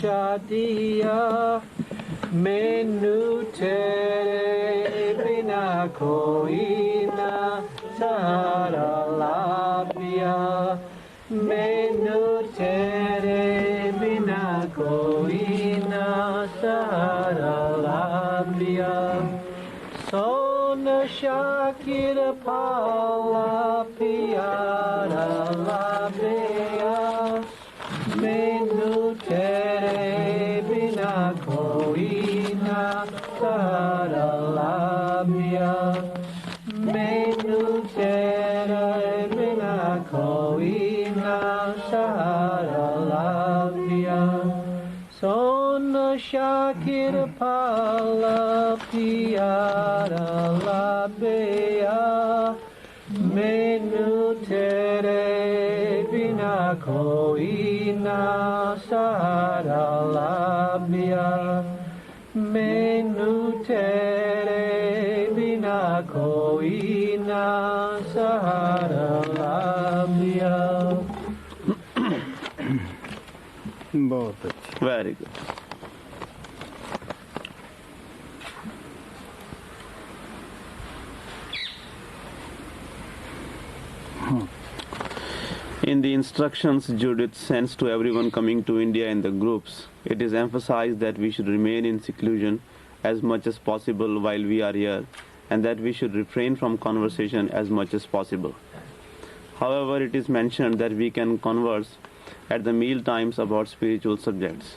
शादिया मैनू तेरे बिना कोई ना सहारा लाभिया मैनू तेरे बिना कोई ना सहारा लाभिया सोन शाकिर पाला प्यारा लाभिया मैनू तेरे बिना कोई ना सहारा लाभिया मैनू तेरे बिना कोई ना सहारा लाभिया सोन शाकिर पाला प्यारा लाभिया मैनू तेरे बिना कोई ना सहारा लाभिया मैनू तेरे बिना कोई ना सहारा लाभिया। बहुत अच्छा, very good. In the instructions Judith sends to everyone coming to India in the groups, it is emphasized that we should remain in seclusion as much as possible while we are here, and that we should refrain from conversation as much as possible. However, it is mentioned that we can converse at the meal times about spiritual subjects.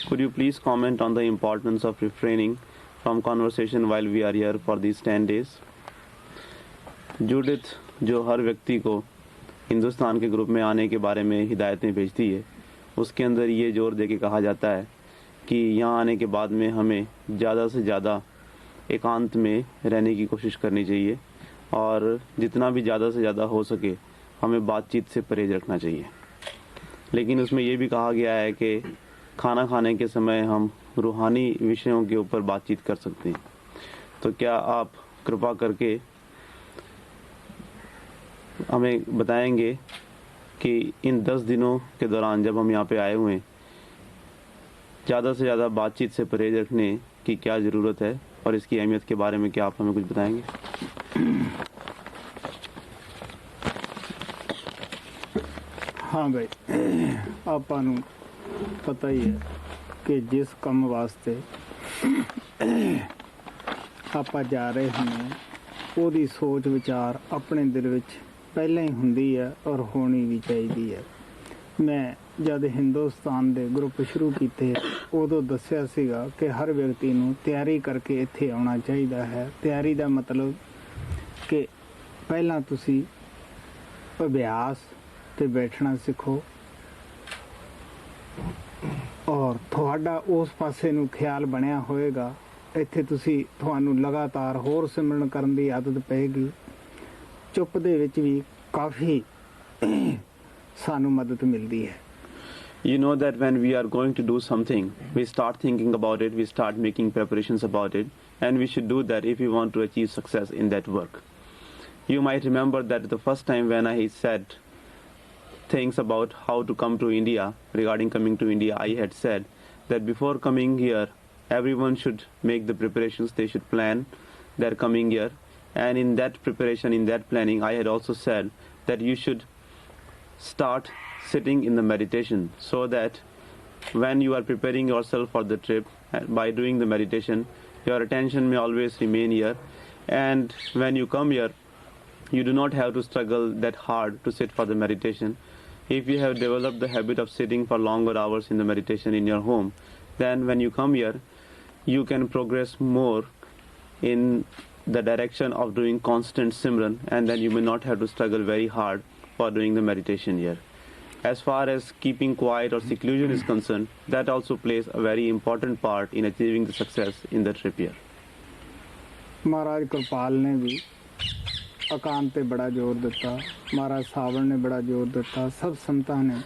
Could you please comment on the importance of refraining from conversation while we are here for these 10 days? Judith जो हर व्यक्ति को हिंदुस्तान के group में आने के बारे में हिदायतें भेजती है, उसके अंदर ये जोर दे के कहा जाता है कि यहाँ आने के बाद में हमें ज़्यादा से ज़्यादा एकांत में रहने की कोशिश करनी चाहिए और जितना भी ज़्यादा से ज़्यादा हो सके हमें बातचीत से परहेज रखना चाहिए। लेकिन उसमें ये भी कहा गया है कि खाना खाने के समय हम रूहानी विषयों के ऊपर बातचीत कर सकते हैं। तो क्या आप कृपा करके हमें बताएंगे कि इन 10 दिनों के दौरान जब हम यहाँ पे आए हुए हैं, ज़्यादा से ज़्यादा बातचीत से परहेज रखने की क्या ज़रूरत है और इसकी अहमियत के बारे में क्या आप हमें कुछ बताएंगे? हाँ भाई, ਆਪਾਂ ਨੂੰ ਪਤਾ ਹੀ ਹੈ ਕਿ ਜਿਸ ਕੰਮ ਵਾਸਤੇ ਆਪਾਂ ਜਾ ਰਹੇ ਹੁੰਦੇ ਉਹਦੀ ਸੋਚ ਵਿਚਾਰ ਆਪਣੇ ਦਿਲ ਵਿੱਚ ਪਹਿਲਾਂ ਹੀ ਹੁੰਦੀ ਹੈ ਔਰ ਹੋਣੀ ਵੀ ਚਾਹੀਦੀ ਹੈ। ਮੈਂ ਜਦ ਹਿੰਦੁਸਤਾਨ ਦੇ ਗਰੁੱਪ ਸ਼ੁਰੂ ਕੀਤੇ ਉਦੋਂ ਦੱਸਿਆ ਸੀਗਾ ਕਿ ਹਰ ਵਿਅਕਤੀ ਨੂੰ ਤਿਆਰੀ ਕਰਕੇ ਇੱਥੇ ਆਉਣਾ ਚਾਹੀਦਾ ਹੈ। ਤਿਆਰੀ ਦਾ ਮਤਲਬ ਕਿ ਪਹਿਲਾਂ ਤੁਸੀਂ ਅਭਿਆਸ ਤੇ ਬੈਠਣਾ ਸਿੱਖੋ ਔਰ ਤੁਹਾਡਾ ਉਸ ਪਾਸੇ ਨੂੰ ਖਿਆਲ ਬਣਿਆ ਹੋਏਗਾ। ਇੱਥੇ ਤੁਸੀਂ ਤੁਹਾਨੂੰ ਲਗਾਤਾਰ ਹੋਰ ਸਿਮਰਨ ਕਰਨ ਦੀ ਆਦਤ ਪਏਗੀ। ਚੁੱਪ ਦੇ ਵਿੱਚ ਵੀ ਕਾਫੀ ਸਾਨੂੰ ਮਦਦ ਮਿਲਦੀ ਹੈ। You know that when we are going to do something, we start thinking about it, we start making preparations about it, and we should do that if we want to achieve success in that work. You might remember that the first time when I said things about how to come to India, regarding coming to India, I had said that before coming here, everyone should make the preparations, they should plan their coming here. And in that preparation, in that planning, I had also said that you should start sitting in the meditation so that when you are preparing yourself for the trip, by doing the meditation, your attention may always remain here. And when you come here, you do not have to struggle that hard to sit for the meditation. If you have developed the habit of sitting for longer hours in the meditation in your home, then when you come here, you can progress more in the direction of doing constant Simran, and then you may not have to struggle very hard for doing the meditation here. As far as keeping quiet or seclusion is concerned, that also plays a very important part in achieving the success in the trip here. महाराज कृपाल ने भी एकांत पे बड़ा जोर दिता, महाराज सावण ने बड़ा जोर दिता, सब संतां ने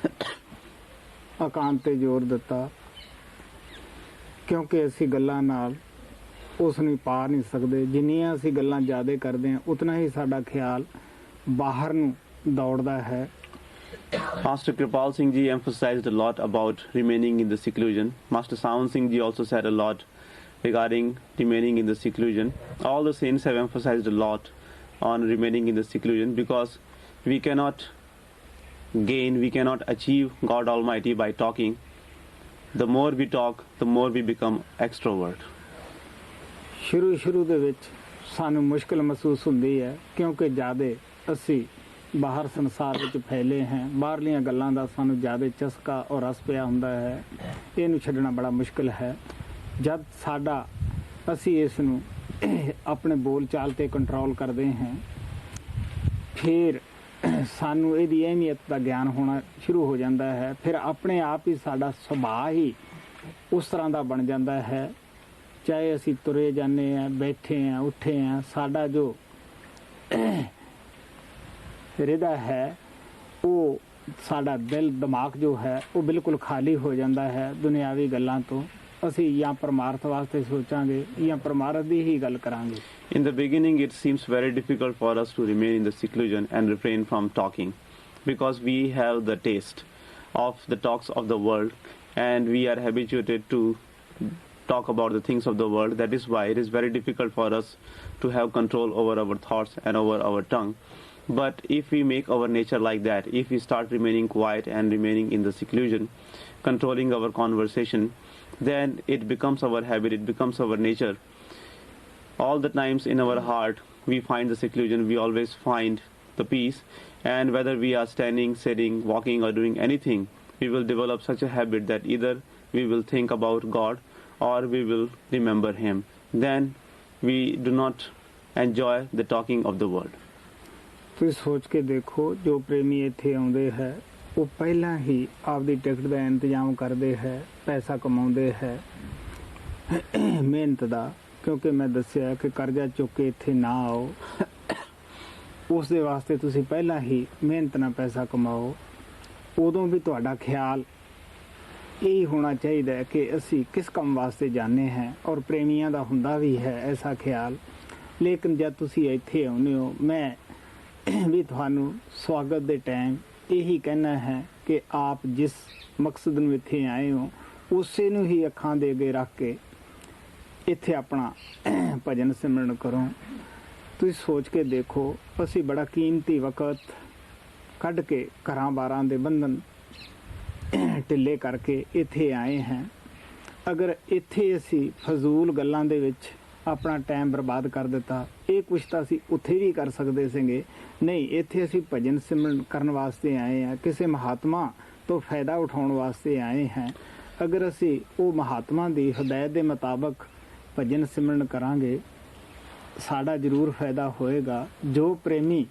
एकांत ते जोर दिता, क्योंकि असी गल्लां नाल उस नहीं पा नहीं सकते। जिन्नियां असी गल्लां ज़्यादा करते हैं उतना ही साडा ख्याल बाहर नूं दौड़दा है Master Kripal Singh Ji emphasized a lot about remaining in the seclusion. Master Sant Singh Ji also said a lot regarding remaining in the seclusion. All the saints have emphasized a lot on remaining in the seclusion, because we cannot gain, we cannot achieve God Almighty by talking. The more we talk, the more we become extrovert. ਸ਼ੁਰੂ ਦੇ ਵਿੱਚ ਸਾਨੂੰ ਮੁਸ਼ਕਲ ਮਹਿਸੂਸ ਹੁੰਦੀ ਹੈ, ਕਿਉਂਕਿ ਜ਼ਿਆਦਾ ਅਸੀਂ ਬਾਹਰ ਸੰਸਾਰ ਵਿੱਚ ਫੈਲੇ ਹਾਂ। ਬਾਹਰਲੀਆਂ ਗੱਲਾਂ ਦਾ ਸਾਨੂੰ ਜ਼ਿਆਦਾ ਚਸਕਾ ਔਰ ਰਸ ਪਿਆ ਹੁੰਦਾ ਹੈ। ਇਹਨੂੰ ਛੱਡਣਾ ਬੜਾ ਮੁਸ਼ਕਲ ਹੈ। ਜਦ ਅਸੀਂ ਇਸ ਨੂੰ ਆਪਣੇ ਬੋਲ ਚਾਲ 'ਤੇ ਕੰਟਰੋਲ ਕਰਦੇ ਹਾਂ, ਫਿਰ ਸਾਨੂੰ ਇਹਦੀ ਅਹਿਮੀਅਤ ਦਾ ਗਿਆਨ ਹੋਣਾ ਸ਼ੁਰੂ ਹੋ ਜਾਂਦਾ ਹੈ। ਫਿਰ ਆਪਣੇ ਆਪ ਹੀ ਸਾਡਾ ਸੁਭਾਅ ਹੀ ਉਸ ਤਰ੍ਹਾਂ ਦਾ ਬਣ ਜਾਂਦਾ ਹੈ। ਚਾਹੇ ਅਸੀਂ ਤੁਰੇ ਜਾਂਦੇ ਹਾਂ, ਬੈਠੇ ਹਾਂ, ਉੱਠੇ ਹਾਂ, ਸਾਡਾ ਜੋ ਹਿਰਦਾ ਹੈ, ਉਹ ਸਾਡਾ ਦਿਲ ਦਿਮਾਗ ਜੋ ਹੈ ਉਹ ਬਿਲਕੁਲ ਖਾਲੀ ਹੋ ਜਾਂਦਾ ਹੈ ਦੁਨਿਆਵੀ ਗੱਲਾਂ ਤੋਂ। ਅਸੀਂ ਜਾਂ ਪਰਮਾਰਥ ਵਾਸਤੇ ਸੋਚਾਂਗੇ ਜਾਂ ਪਰਮਾਰਥ ਦੀ ਹੀ ਗੱਲ ਕਰਾਂਗੇ। In the beginning, it seems very difficult for us to remain in the seclusion and refrain from talking, because we have the taste of the talks of the world, and we are habituated to talk about the things of the world. That is why it is very difficult for us to have control over our thoughts and over our tongue. But if we make our nature like that, if we start remaining quiet and remaining in the seclusion, controlling our conversation, then it becomes our habit, it becomes our nature. All the times in our heart we find the seclusion, we always find the peace, and whether we are standing, sitting, walking or doing anything, we will develop such a habit that either we will think about God or we will remember Him. Then we do not enjoy the talking of the world. ਤੁਸੀਂ ਸੋਚ ਕੇ ਦੇਖੋ, ਜੋ ਪ੍ਰੇਮੀ ਇੱਥੇ ਆਉਂਦੇ ਹੈ ਉਹ ਪਹਿਲਾਂ ਹੀ ਆਪਦੀ ਟਿਕਟ ਦਾ ਇੰਤਜ਼ਾਮ ਕਰਦੇ ਹੈ, ਪੈਸਾ ਕਮਾਉਂਦੇ ਹੈ ਮਿਹਨਤ ਦਾ, ਕਿਉਂਕਿ ਮੈਂ ਦੱਸਿਆ ਕਿ ਕਰਜ਼ਾ ਚੁੱਕ ਕੇ ਇੱਥੇ ਨਾ ਆਓ। ਉਸ ਦੇ ਵਾਸਤੇ ਤੁਸੀਂ ਪਹਿਲਾਂ ਹੀ ਮਿਹਨਤ ਨਾਲ ਪੈਸਾ ਕਮਾਓ। ਉਦੋਂ ਵੀ ਤੁਹਾਡਾ ਖਿਆਲ ਇਹ ਹੋਣਾ ਚਾਹੀਦਾ ਹੈ ਕਿ ਅਸੀਂ ਕਿਸ ਕੰਮ ਵਾਸਤੇ ਜਾਂਦੇ ਹਾਂ, ਔਰ ਪ੍ਰੇਮੀਆਂ ਦਾ ਹੁੰਦਾ ਵੀ ਹੈ ਐਸਾ ਖਿਆਲ। ਲੇਕਿਨ ਜਦ ਤੁਸੀਂ ਇੱਥੇ ਆਉਂਦੇ ਹੋ, ਮੈਂ ਵੀ ਤੁਹਾਨੂੰ ਸਵਾਗਤ ਦੇ ਟਾਈਮ ਇਹੀ ਕਹਿਣਾ ਹੈ ਕਿ ਆਪ ਜਿਸ ਮਕਸਦ ਨੂੰ ਇੱਥੇ ਆਏ ਹੋ ਉਸੇ ਨੂੰ ਹੀ ਅੱਖਾਂ ਦੇ ਅੱਗੇ ਰੱਖ ਕੇ ਇੱਥੇ ਆਪਣਾ ਭਜਨ ਸਿਮਰਨ ਕਰੋ। ਤੁਸੀਂ ਸੋਚ ਕੇ ਦੇਖੋ, ਅਸੀਂ ਬੜਾ ਕੀਮਤੀ ਵਕਤ ਕੱਢ ਕੇ ਘਰਾਂ ਬਾਰਾਂ ਦੇ ਬੰਧਨ ਢਿੱਲੇ ਕਰਕੇ ਇੱਥੇ ਆਏ ਹਾਂ। ਅਗਰ ਇੱਥੇ ਅਸੀਂ ਫਜ਼ੂਲ ਗੱਲਾਂ ਦੇ ਵਿੱਚ ਆਪਣਾ ਟਾਈਮ ਬਰਬਾਦ ਕਰ ਦਿੱਤਾ, ਇਹ ਕੁਛ ਤਾਂ ਅਸੀਂ ਉੱਥੇ ਵੀ ਕਰ ਸਕਦੇ ਸੀਗੇ। ਨਹੀਂ, ਇੱਥੇ ਅਸੀਂ ਭਜਨ ਸਿਮਰਨ ਕਰਨ ਵਾਸਤੇ ਆਏ ਹਾਂ, ਕਿਸੇ ਮਹਾਤਮਾ ਤੋਂ ਫਾਇਦਾ ਉਠਾਉਣ ਵਾਸਤੇ ਆਏ ਹਾਂ। ਅਗਰ ਅਸੀਂ ਉਹ ਮਹਾਤਮਾ ਦੀ ਹਦਾਇਤ ਦੇ ਮੁਤਾਬਕ ਭਜਨ ਸਿਮਰਨ ਕਰਾਂਗੇ, ਸਾਡਾ ਜ਼ਰੂਰ ਫਾਇਦਾ ਹੋਏਗਾ। ਜੋ ਪ੍ਰੇਮੀ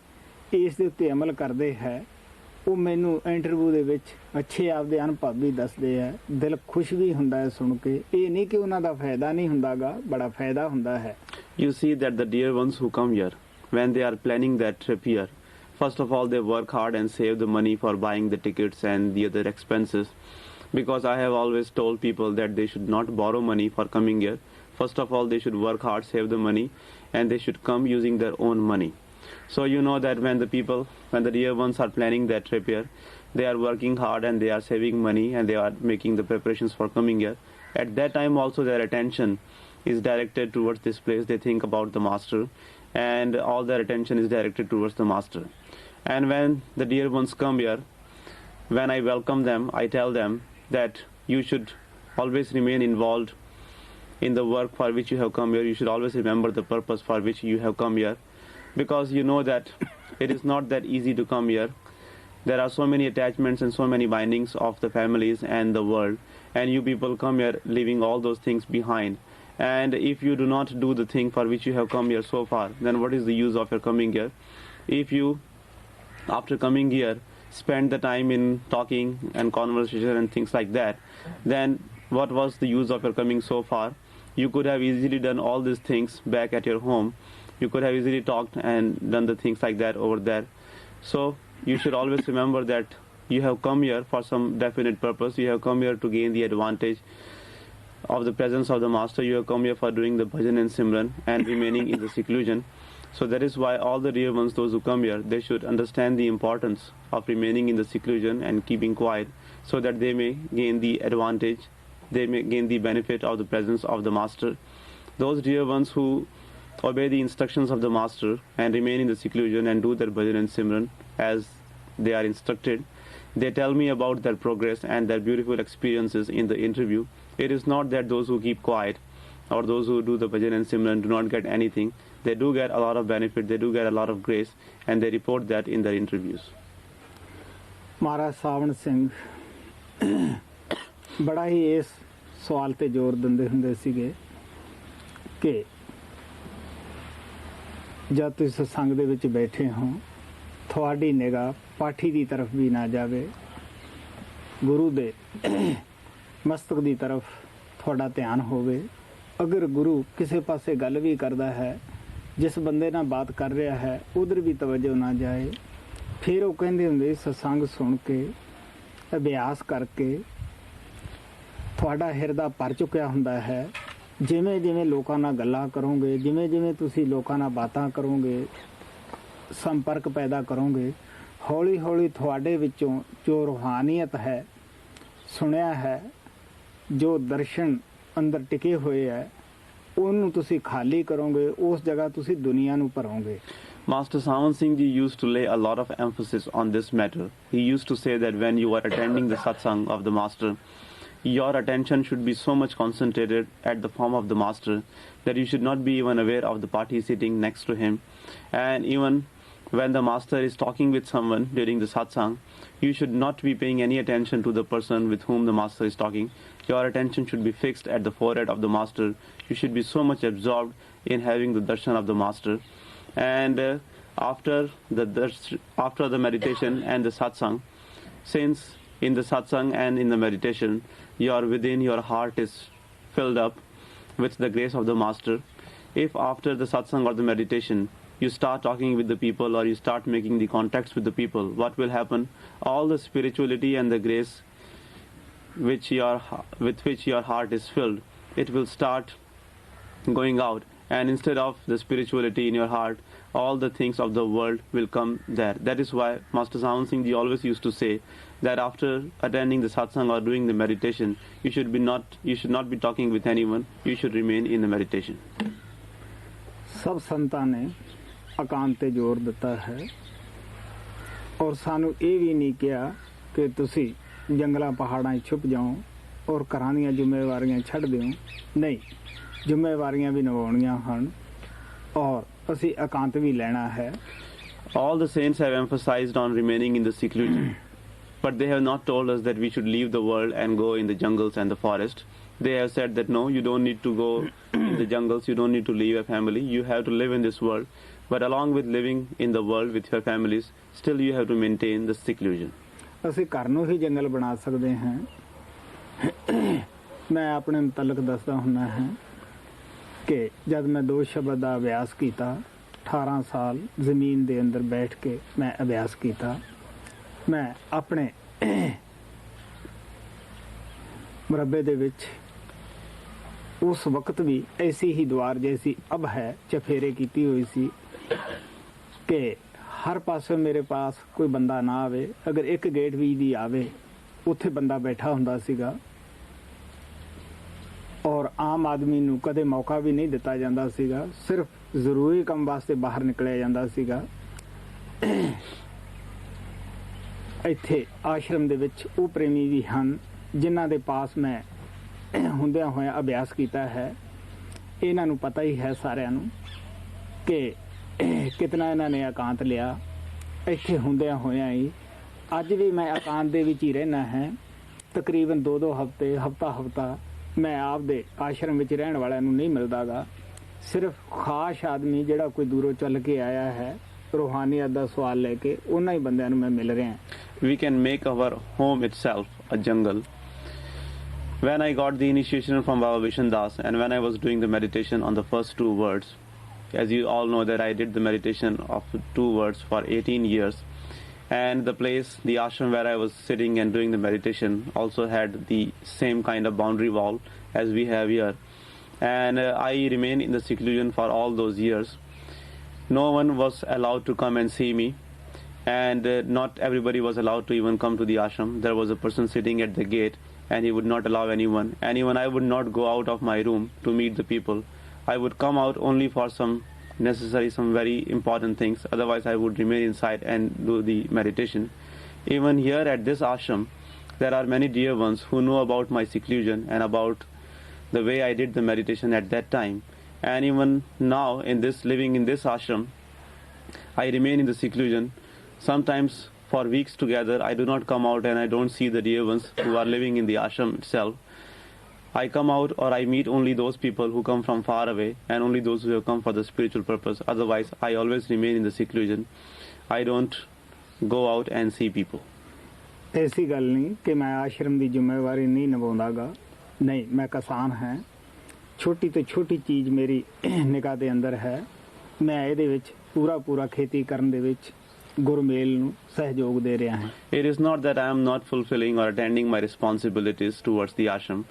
ਇਸ ਦੇ ਉੱਤੇ ਅਮਲ ਕਰਦੇ ਹੈ, ਉਹ ਮੈਨੂੰ ਇੰਟਰਵਿਊ ਦੇ ਵਿੱਚ ਅੱਛੇ ਆਪਦੇ ਅਨੁਭਵ ਵੀ ਦੱਸਦੇ ਹੈ। ਦਿਲ ਖੁਸ਼ ਵੀ ਹੁੰਦਾ ਹੈ ਸੁਣ ਕੇ। ਇਹ ਨਹੀਂ ਕਿ ਉਹਨਾਂ ਦਾ ਫਾਇਦਾ ਨਹੀਂ ਹੁੰਦਾਗਾ, ਬੜਾ ਫਾਇਦਾ ਹੁੰਦਾ ਹੈ। You see that the dear ones who come here, when they are planning that trip here, first of all they work hard and save the money for buying the tickets and the other expenses, because I have always told people that they should not borrow money for coming here. First of all they should work hard, save the money, and they should come using their own money. So you know that when the dear ones are planning that trip here, they are working hard and they are saving money and they are making the preparations for coming here. At that time also their attention is directed towards this place. They think about the master, and all their attention is directed towards the master. And when the dear ones come here, when I welcome them, I tell them that you should always remain involved in the work for which you have come here. You should always remember the purpose for which you have come here, because you know that it is not that easy to come here. There are so many attachments and so many bindings of the families and the world, and you people come here leaving all those things behind. And if you do not do the thing for which you have come here so far, then what is the use of your coming here? If you, after coming here, spend the time in talking and conversation and things like that, then what was the use of your coming so far? You could have easily done all these things back at your home. You could have easily talked and done the things like that over there. So you should always remember that you have come here for some definite purpose. You have come here to gain the advantage of the presence of the master. You have come here for doing the bhajan and simran and remaining in the seclusion. So that is why all the real ones, those who come here, they should understand the importance of remaining in the seclusion and keeping quiet, so that they may gain the advantage, they may gain the benefit of the presence of the Master. Those dear ones who obey the instructions of the Master and remain in the seclusion and do their bhajan and simran as they are instructed, they tell me about their progress and their beautiful experiences in the interview. It is not that those who keep quiet or those who do the bhajan and simran do not get anything. They do get a lot of benefit, they do get a lot of grace, and they report that in their interviews. Maharaj Sant Ajaib Singh ਬੜਾ ਹੀ ਇਸ ਸਵਾਲ ਤੇ ਜ਼ੋਰ ਦਿੰਦੇ ਹੁੰਦੇ ਸੀਗੇ ਕਿ ਜਦ ਤੁਸੀਂ ਸਤਸੰਗ ਦੇ ਵਿੱਚ ਬੈਠੇ ਹੋ ਤੁਹਾਡੀ ਨਿਗਾਹ ਪਾਠੀ ਦੀ ਤਰਫ ਵੀ ਨਾ ਜਾਵੇ, ਗੁਰੂ ਦੇ ਮਸਤਕ ਦੀ ਤਰਫ ਤੁਹਾਡਾ ਧਿਆਨ ਹੋਵੇ। ਅਗਰ ਗੁਰੂ ਕਿਸੇ ਪਾਸੇ ਗੱਲ ਵੀ ਕਰਦਾ ਹੈ, ਜਿਸ ਬੰਦੇ ਨਾਲ ਬਾਤ ਕਰ ਰਿਹਾ ਹੈ ਉਧਰ ਵੀ ਤਵੱਜੋ ਨਾ ਜਾਏ। ਫਿਰ ਉਹ ਕਹਿੰਦੇ ਹੁੰਦੇ ਸਤਸੰਗ ਸੁਣ ਕੇ ਅਭਿਆਸ ਕਰਕੇ ਤੁਹਾਡਾ ਹਿਰਦਾ ਭਰ ਚੁੱਕਿਆ ਹੁੰਦਾ ਹੈ। ਜਿਵੇਂ ਜਿਵੇਂ ਲੋਕਾਂ ਨਾਲ ਗੱਲਾਂ ਕਰੋਗੇ, ਜਿਵੇਂ ਜਿਵੇਂ ਤੁਸੀਂ ਲੋਕਾਂ ਨਾਲ ਬਾਤਾਂ ਕਰੋਗੇ, ਸੰਪਰਕ ਪੈਦਾ ਕਰੋਗੇ, ਹੌਲੀ ਹੌਲੀ ਤੁਹਾਡੇ ਵਿੱਚੋਂ ਜੋ ਰੂਹਾਨੀਅਤ ਹੈ, ਸੁਣਿਆ ਹੈ, ਜੋ ਦਰਸ਼ਨ ਅੰਦਰ ਟਿਕੇ ਹੋਏ ਹੈ, ਉਹਨੂੰ ਤੁਸੀਂ ਖਾਲੀ ਕਰੋਗੇ, ਉਸ ਜਗ੍ਹਾ ਤੁਸੀਂ ਦੁਨੀਆ ਨੂੰ ਭਰੋਗੇ। Master Sant Ajaib Singh Ji used to lay a lot of emphasis on this matter. He used to say that when you are attending the Satsang of the Master, your attention should be so much concentrated at the form of the Master that you should not be even aware of the party sitting next to him. And even when the Master is talking with someone during the Satsang, you should not be paying any attention to the person with whom the Master is talking. Your attention should be fixed at the forehead of the Master. You should be so much absorbed in having the darshan of the Master. And after the meditation and the Satsang, since in the Satsang and in the meditation, your heart is filled up with the grace of the Master. If after the Satsang or the meditation you start talking with the people or you start making the contacts with the people, what will happen? All the spirituality and the grace with which your heart is filled, it will start going out, and instead of the spirituality in your heart, all the things of the world will come there. That is why Master Sant Ajaib Singh Ji always used to say that after attending the satsang or doing the meditation, you should not be talking with anyone, you should remain in the meditation. ਸਭ ਸੰਤਾਂ ਨੇ ਇਕਾਂਤ ਤੇ ਜ਼ੋਰ ਦਿੱਤਾ ਹੈ ਔਰ ਸਾਨੂੰ ਇਹ ਵੀ ਨਹੀਂ ਕਿਹਾ ਕਿ ਤੁਸੀਂ ਜੰਗਲਾਂ ਪਹਾੜਾਂ 'ਚ ਛੁਪ ਜਾਓ ਔਰ ਘਰਾਂ ਦੀਆਂ ਜ਼ਿੰਮੇਵਾਰੀਆਂ ਛੱਡ ਦਿਓ। ਨਹੀਂ, ਜ਼ਿੰਮੇਵਾਰੀਆਂ ਵੀ ਨਿਭਾਉਣੀਆਂ ਹਨ ਔਰ ਅਸੀਂ ਇਕਾਂਤ ਵੀ ਲੈਣਾ ਹੈ। All the saints have emphasized on remaining in the seclusion, but they have not told us that we should leave the world and go in the jungles and the forest. They have said that no, you don't need to go in the jungles, you don't need to leave your family, you have to live in this world. But along with living in the world with your families, still you have to maintain the seclusion. ਅਸੀਂ ਘਰ ਨੂੰ ਹੀ ਜੰਗਲ ਬਣਾ ਸਕਦੇ ਹਾਂ। ਮੈਂ ਆਪਣੇ ਮੁਤਲਕ ਦੱਸਦਾ ਹੁੰਦਾ ਹਾਂ ਕਿ ਜਦ ਮੈਂ 2 ਸ਼ਬਦ ਦਾ ਅਭਿਆਸ ਕੀਤਾ, 18 ਸਾਲ ਜ਼ਮੀਨ ਦੇ ਅੰਦਰ ਬੈਠ ਕੇ ਮੈਂ ਅਭਿਆਸ ਕੀਤਾ। ਮੈਂ ਆਪਣੇ ਮੁਰੱਬੇ ਦੇ ਵਿੱਚ ਉਸ ਵਕਤ ਵੀ ਐਸੀ ਹੀ ਦੁਆਰ ਜੈਸੀ ਅਬ ਹੈ ਚਫੇਰੇ ਕੀਤੀ ਹੋਈ ਸੀ ਕਿ ਹਰ ਪਾਸੇ ਮੇਰੇ ਪਾਸ ਕੋਈ ਬੰਦਾ ਨਾ ਆਵੇ। ਅਗਰ ਇੱਕ ਗੇਟ ਵੀ ਦੀ ਆਵੇ ਉੱਥੇ ਬੰਦਾ ਬੈਠਾ ਹੁੰਦਾ ਸੀਗਾ ਔਰ ਆਮ ਆਦਮੀ ਨੂੰ ਕਦੇ ਮੌਕਾ ਵੀ ਨਹੀਂ ਦਿੱਤਾ ਜਾਂਦਾ ਸੀਗਾ, ਸਿਰਫ ਜ਼ਰੂਰੀ ਕੰਮ ਵਾਸਤੇ ਬਾਹਰ ਨਿਕਲਿਆ ਜਾਂਦਾ ਸੀਗਾ। ਇੱਥੇ ਆਸ਼ਰਮ ਦੇ ਵਿੱਚ ਉਹ ਪ੍ਰੇਮੀ ਵੀ ਹਨ ਜਿਨ੍ਹਾਂ ਦੇ ਪਾਸ ਮੈਂ ਹੁੰਦਿਆਂ ਹੋਇਆਂ ਅਭਿਆਸ ਕੀਤਾ ਹੈ। ਇਹਨਾਂ ਨੂੰ ਪਤਾ ਹੀ ਹੈ ਸਾਰਿਆਂ ਨੂੰ ਕਿ ਕਿਤਨਾ ਇਹਨਾਂ ਨੇ ਇਕਾਂਤ ਲਿਆ। ਇੱਥੇ ਹੁੰਦਿਆਂ ਹੋਇਆਂ ਹੀ ਅੱਜ ਵੀ ਮੈਂ ਇਕਾਂਤ ਦੇ ਵਿੱਚ ਹੀ ਰਹਿਣਾ ਹੈ। ਤਕਰੀਬਨ 2-2 ਹਫ਼ਤੇ, ਹਫ਼ਤਾ ਮੈਂ ਆਪਦੇ ਆਸ਼ਰਮ ਵਿੱਚ ਰਹਿਣ ਵਾਲਿਆਂ ਨੂੰ ਨਹੀਂ ਮਿਲਦਾਗਾ। ਸਿਰਫ ਖਾਸ ਆਦਮੀ ਜਿਹੜਾ ਕੋਈ ਦੂਰੋਂ ਚੱਲ ਕੇ ਆਇਆ ਹੈ ਰੂਹਾਨੀਅਤ ਦਾ ਸਵਾਲ ਲੈ ਕੇ, ਉਹਨਾਂ ਹੀ ਬੰਦਿਆਂ ਨੂੰ ਮੈਂ ਮਿਲ ਰਿਹਾ। We can make our home itself a jungle. When I got the initiation from Baba Vishan Das and when I was doing the meditation on the first 2 words, as you all know that I did the meditation of 2 words for 18 years, and the place, the ashram where I was sitting and doing the meditation also had the same kind of boundary wall as we have here, and I remained in the seclusion for all those years. no one was allowed to come and see me, and not everybody was allowed to even come to the ashram. There was a person sitting at the gate, and he would not allow anyone. I would not go out of my room to meet the people. I would come out only for some very important things. Otherwise, I would remain inside and do the meditation. Even here at this ashram, there are many dear ones who know about my seclusion and about the way I did the meditation at that time. And even now, living in this ashram, I remain in the seclusion. Sometimes for weeks together, I do not come out and I don't see the dear ones who are living in the ashram itself. I come out or I meet only those people who come from far away and only those who have come for the spiritual purpose. Otherwise, I always remain in the seclusion. I don't go out and see people. ऐसी गल नहीं कि मैं आश्रम की जिम्मेवारी नहीं निभाउंदागा, नहीं, मैं किसान हैं, छोटी तो छोटी चीज़ मेरी निगाह दे अंदर है, मैं ਇਹਦੇ ਵਿੱਚ पूरा खेती ਕਰਨ ਦੇ ਵਿੱਚ ਗੁਰਮੇਲ ਨੂੰ ਸਹਿਯੋਗ ਦੇ ਰਿਹਾ ਹਾਂ. It is not that I am not fulfilling or attending my responsibilities towards the ashram.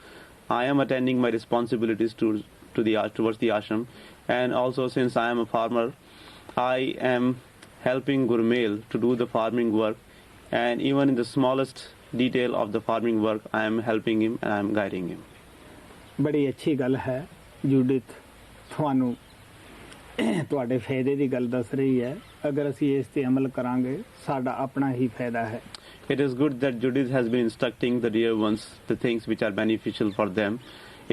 I am attending my responsibilities towards the ashram, and also since I am a farmer, I am helping Gurmail to do the farming work, and even in the smallest detail of the farming work, I am helping him and I am guiding him. ਬੜੀ ਅੱਛੀ ਗੱਲ ਹੈ Judith, ਤੁਹਾਨੂੰ ਤੁਹਾਡੇ ਫਾਇਦੇ ਦੀ ਗੱਲ ਦੱਸ ਰਹੀ ਹੈ. ਅਗਰ ਅਸੀਂ ਇਸ ਤੇ ਅਮਲ ਕਰਾਂਗੇ ਸਾਡਾ ਆਪਣਾ ਹੀ ਫਾਇਦਾ ਹੈ. It is good that Judith has been instructing the dear ones the things which are beneficial for them.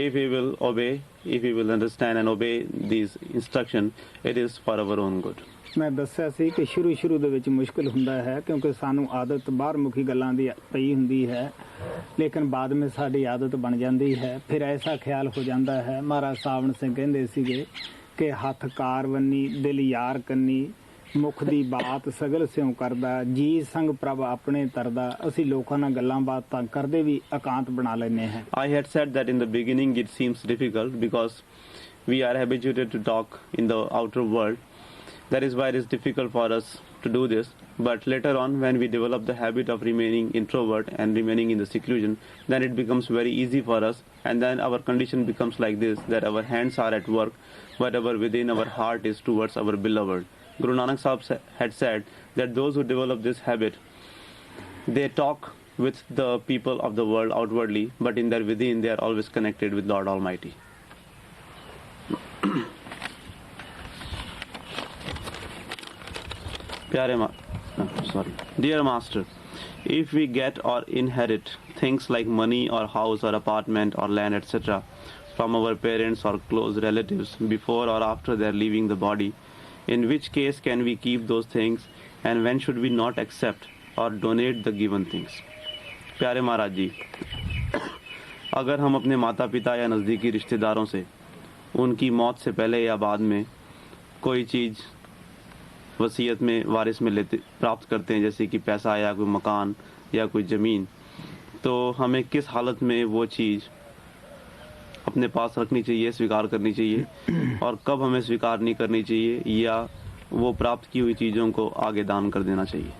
If we will obey, if we will understand and obey these instructions, it is for our own good. ਮੈਂ ਦੱਸਿਆ ਸੀ ਕਿ ਸ਼ੁਰੂ ਦੇ ਵਿੱਚ ਮੁਸ਼ਕਿਲ ਹੁੰਦਾ ਹੈ ਕਿਉਂਕਿ ਸਾਨੂੰ ਆਦਤ ਬਾਹਰਮੁਖੀ ਗੱਲਾਂ ਦੀ ਪਈ ਹੁੰਦੀ ਹੈ, ਲੇਕਿਨ ਬਾਅਦ ਵਿੱਚ ਸਾਡੀ ਆਦਤ ਬਣ ਜਾਂਦੀ ਹੈ. ਫਿਰ ਐਸਾ ਖਿਆਲ ਹੋ ਜਾਂਦਾ ਹੈ, ਮਹਾਰਾਜ ਸਾਵਣ ਸਿੰਘ ਕਹਿੰਦੇ ਸੀਗੇ ਕਿ ਹੱਥ ਕਾਰ ਵੰਨੀ ਦਿਲ ਯਾਰ ਕੰਨੀ, ਮੁਖ ਦੀ ਬਾਤ ਸਗਲ ਸਿਉ ਕਰਦਾ, ਜੀ ਸੰਗ ਪ੍ਰਭ ਆਪਣੇ ਤਰਦਾ. ਅਸੀਂ ਲੋਕਾਂ ਨਾਲ ਗੱਲਾਂ ਬਾਤਾਂ ਕਰਦੇ ਵੀ ਇਕਾਂਤ ਬਣਾ ਲੈਂਦੇ ਹਾਂ. I had said that in the beginning it seems difficult because we are habituated to talk in the outer world. That is why it is difficult for us to do this. But later on, when we develop the habit of remaining introvert and remaining in the seclusion, then it becomes very easy for us. And then our condition becomes like this, that our hands are at work, whatever within our heart is towards our beloved. Guru Nanak Sahib had said that those who develop this habit, they talk with the people of the world outwardly, but in their within they are always connected with Lord Almighty. Dear Master, if we get or inherit things like money or house or apartment or land etc. from our parents or close relatives before or after their leaving the body, in which case can we keep those things and when should we not accept or donate the given things? प्यारे महाराज जी, अगर हम अपने माता पिता या नज़दीकी रिश्तेदारों से उनकी मौत से पहले या बाद में कोई चीज़ वसीयत में वारिस में प्राप्त करते हैं, जैसे कि पैसा या कोई मकान या कोई ज़मीन, तो हमें किस हालत में वो चीज़ अपने पास रखनी चाहिए, स्वीकार करनी चाहिए, और कब हमें स्वीकार नहीं करनी चाहिए या वो प्राप्त की हुई चीज़ों को आगे दान कर देना चाहिए?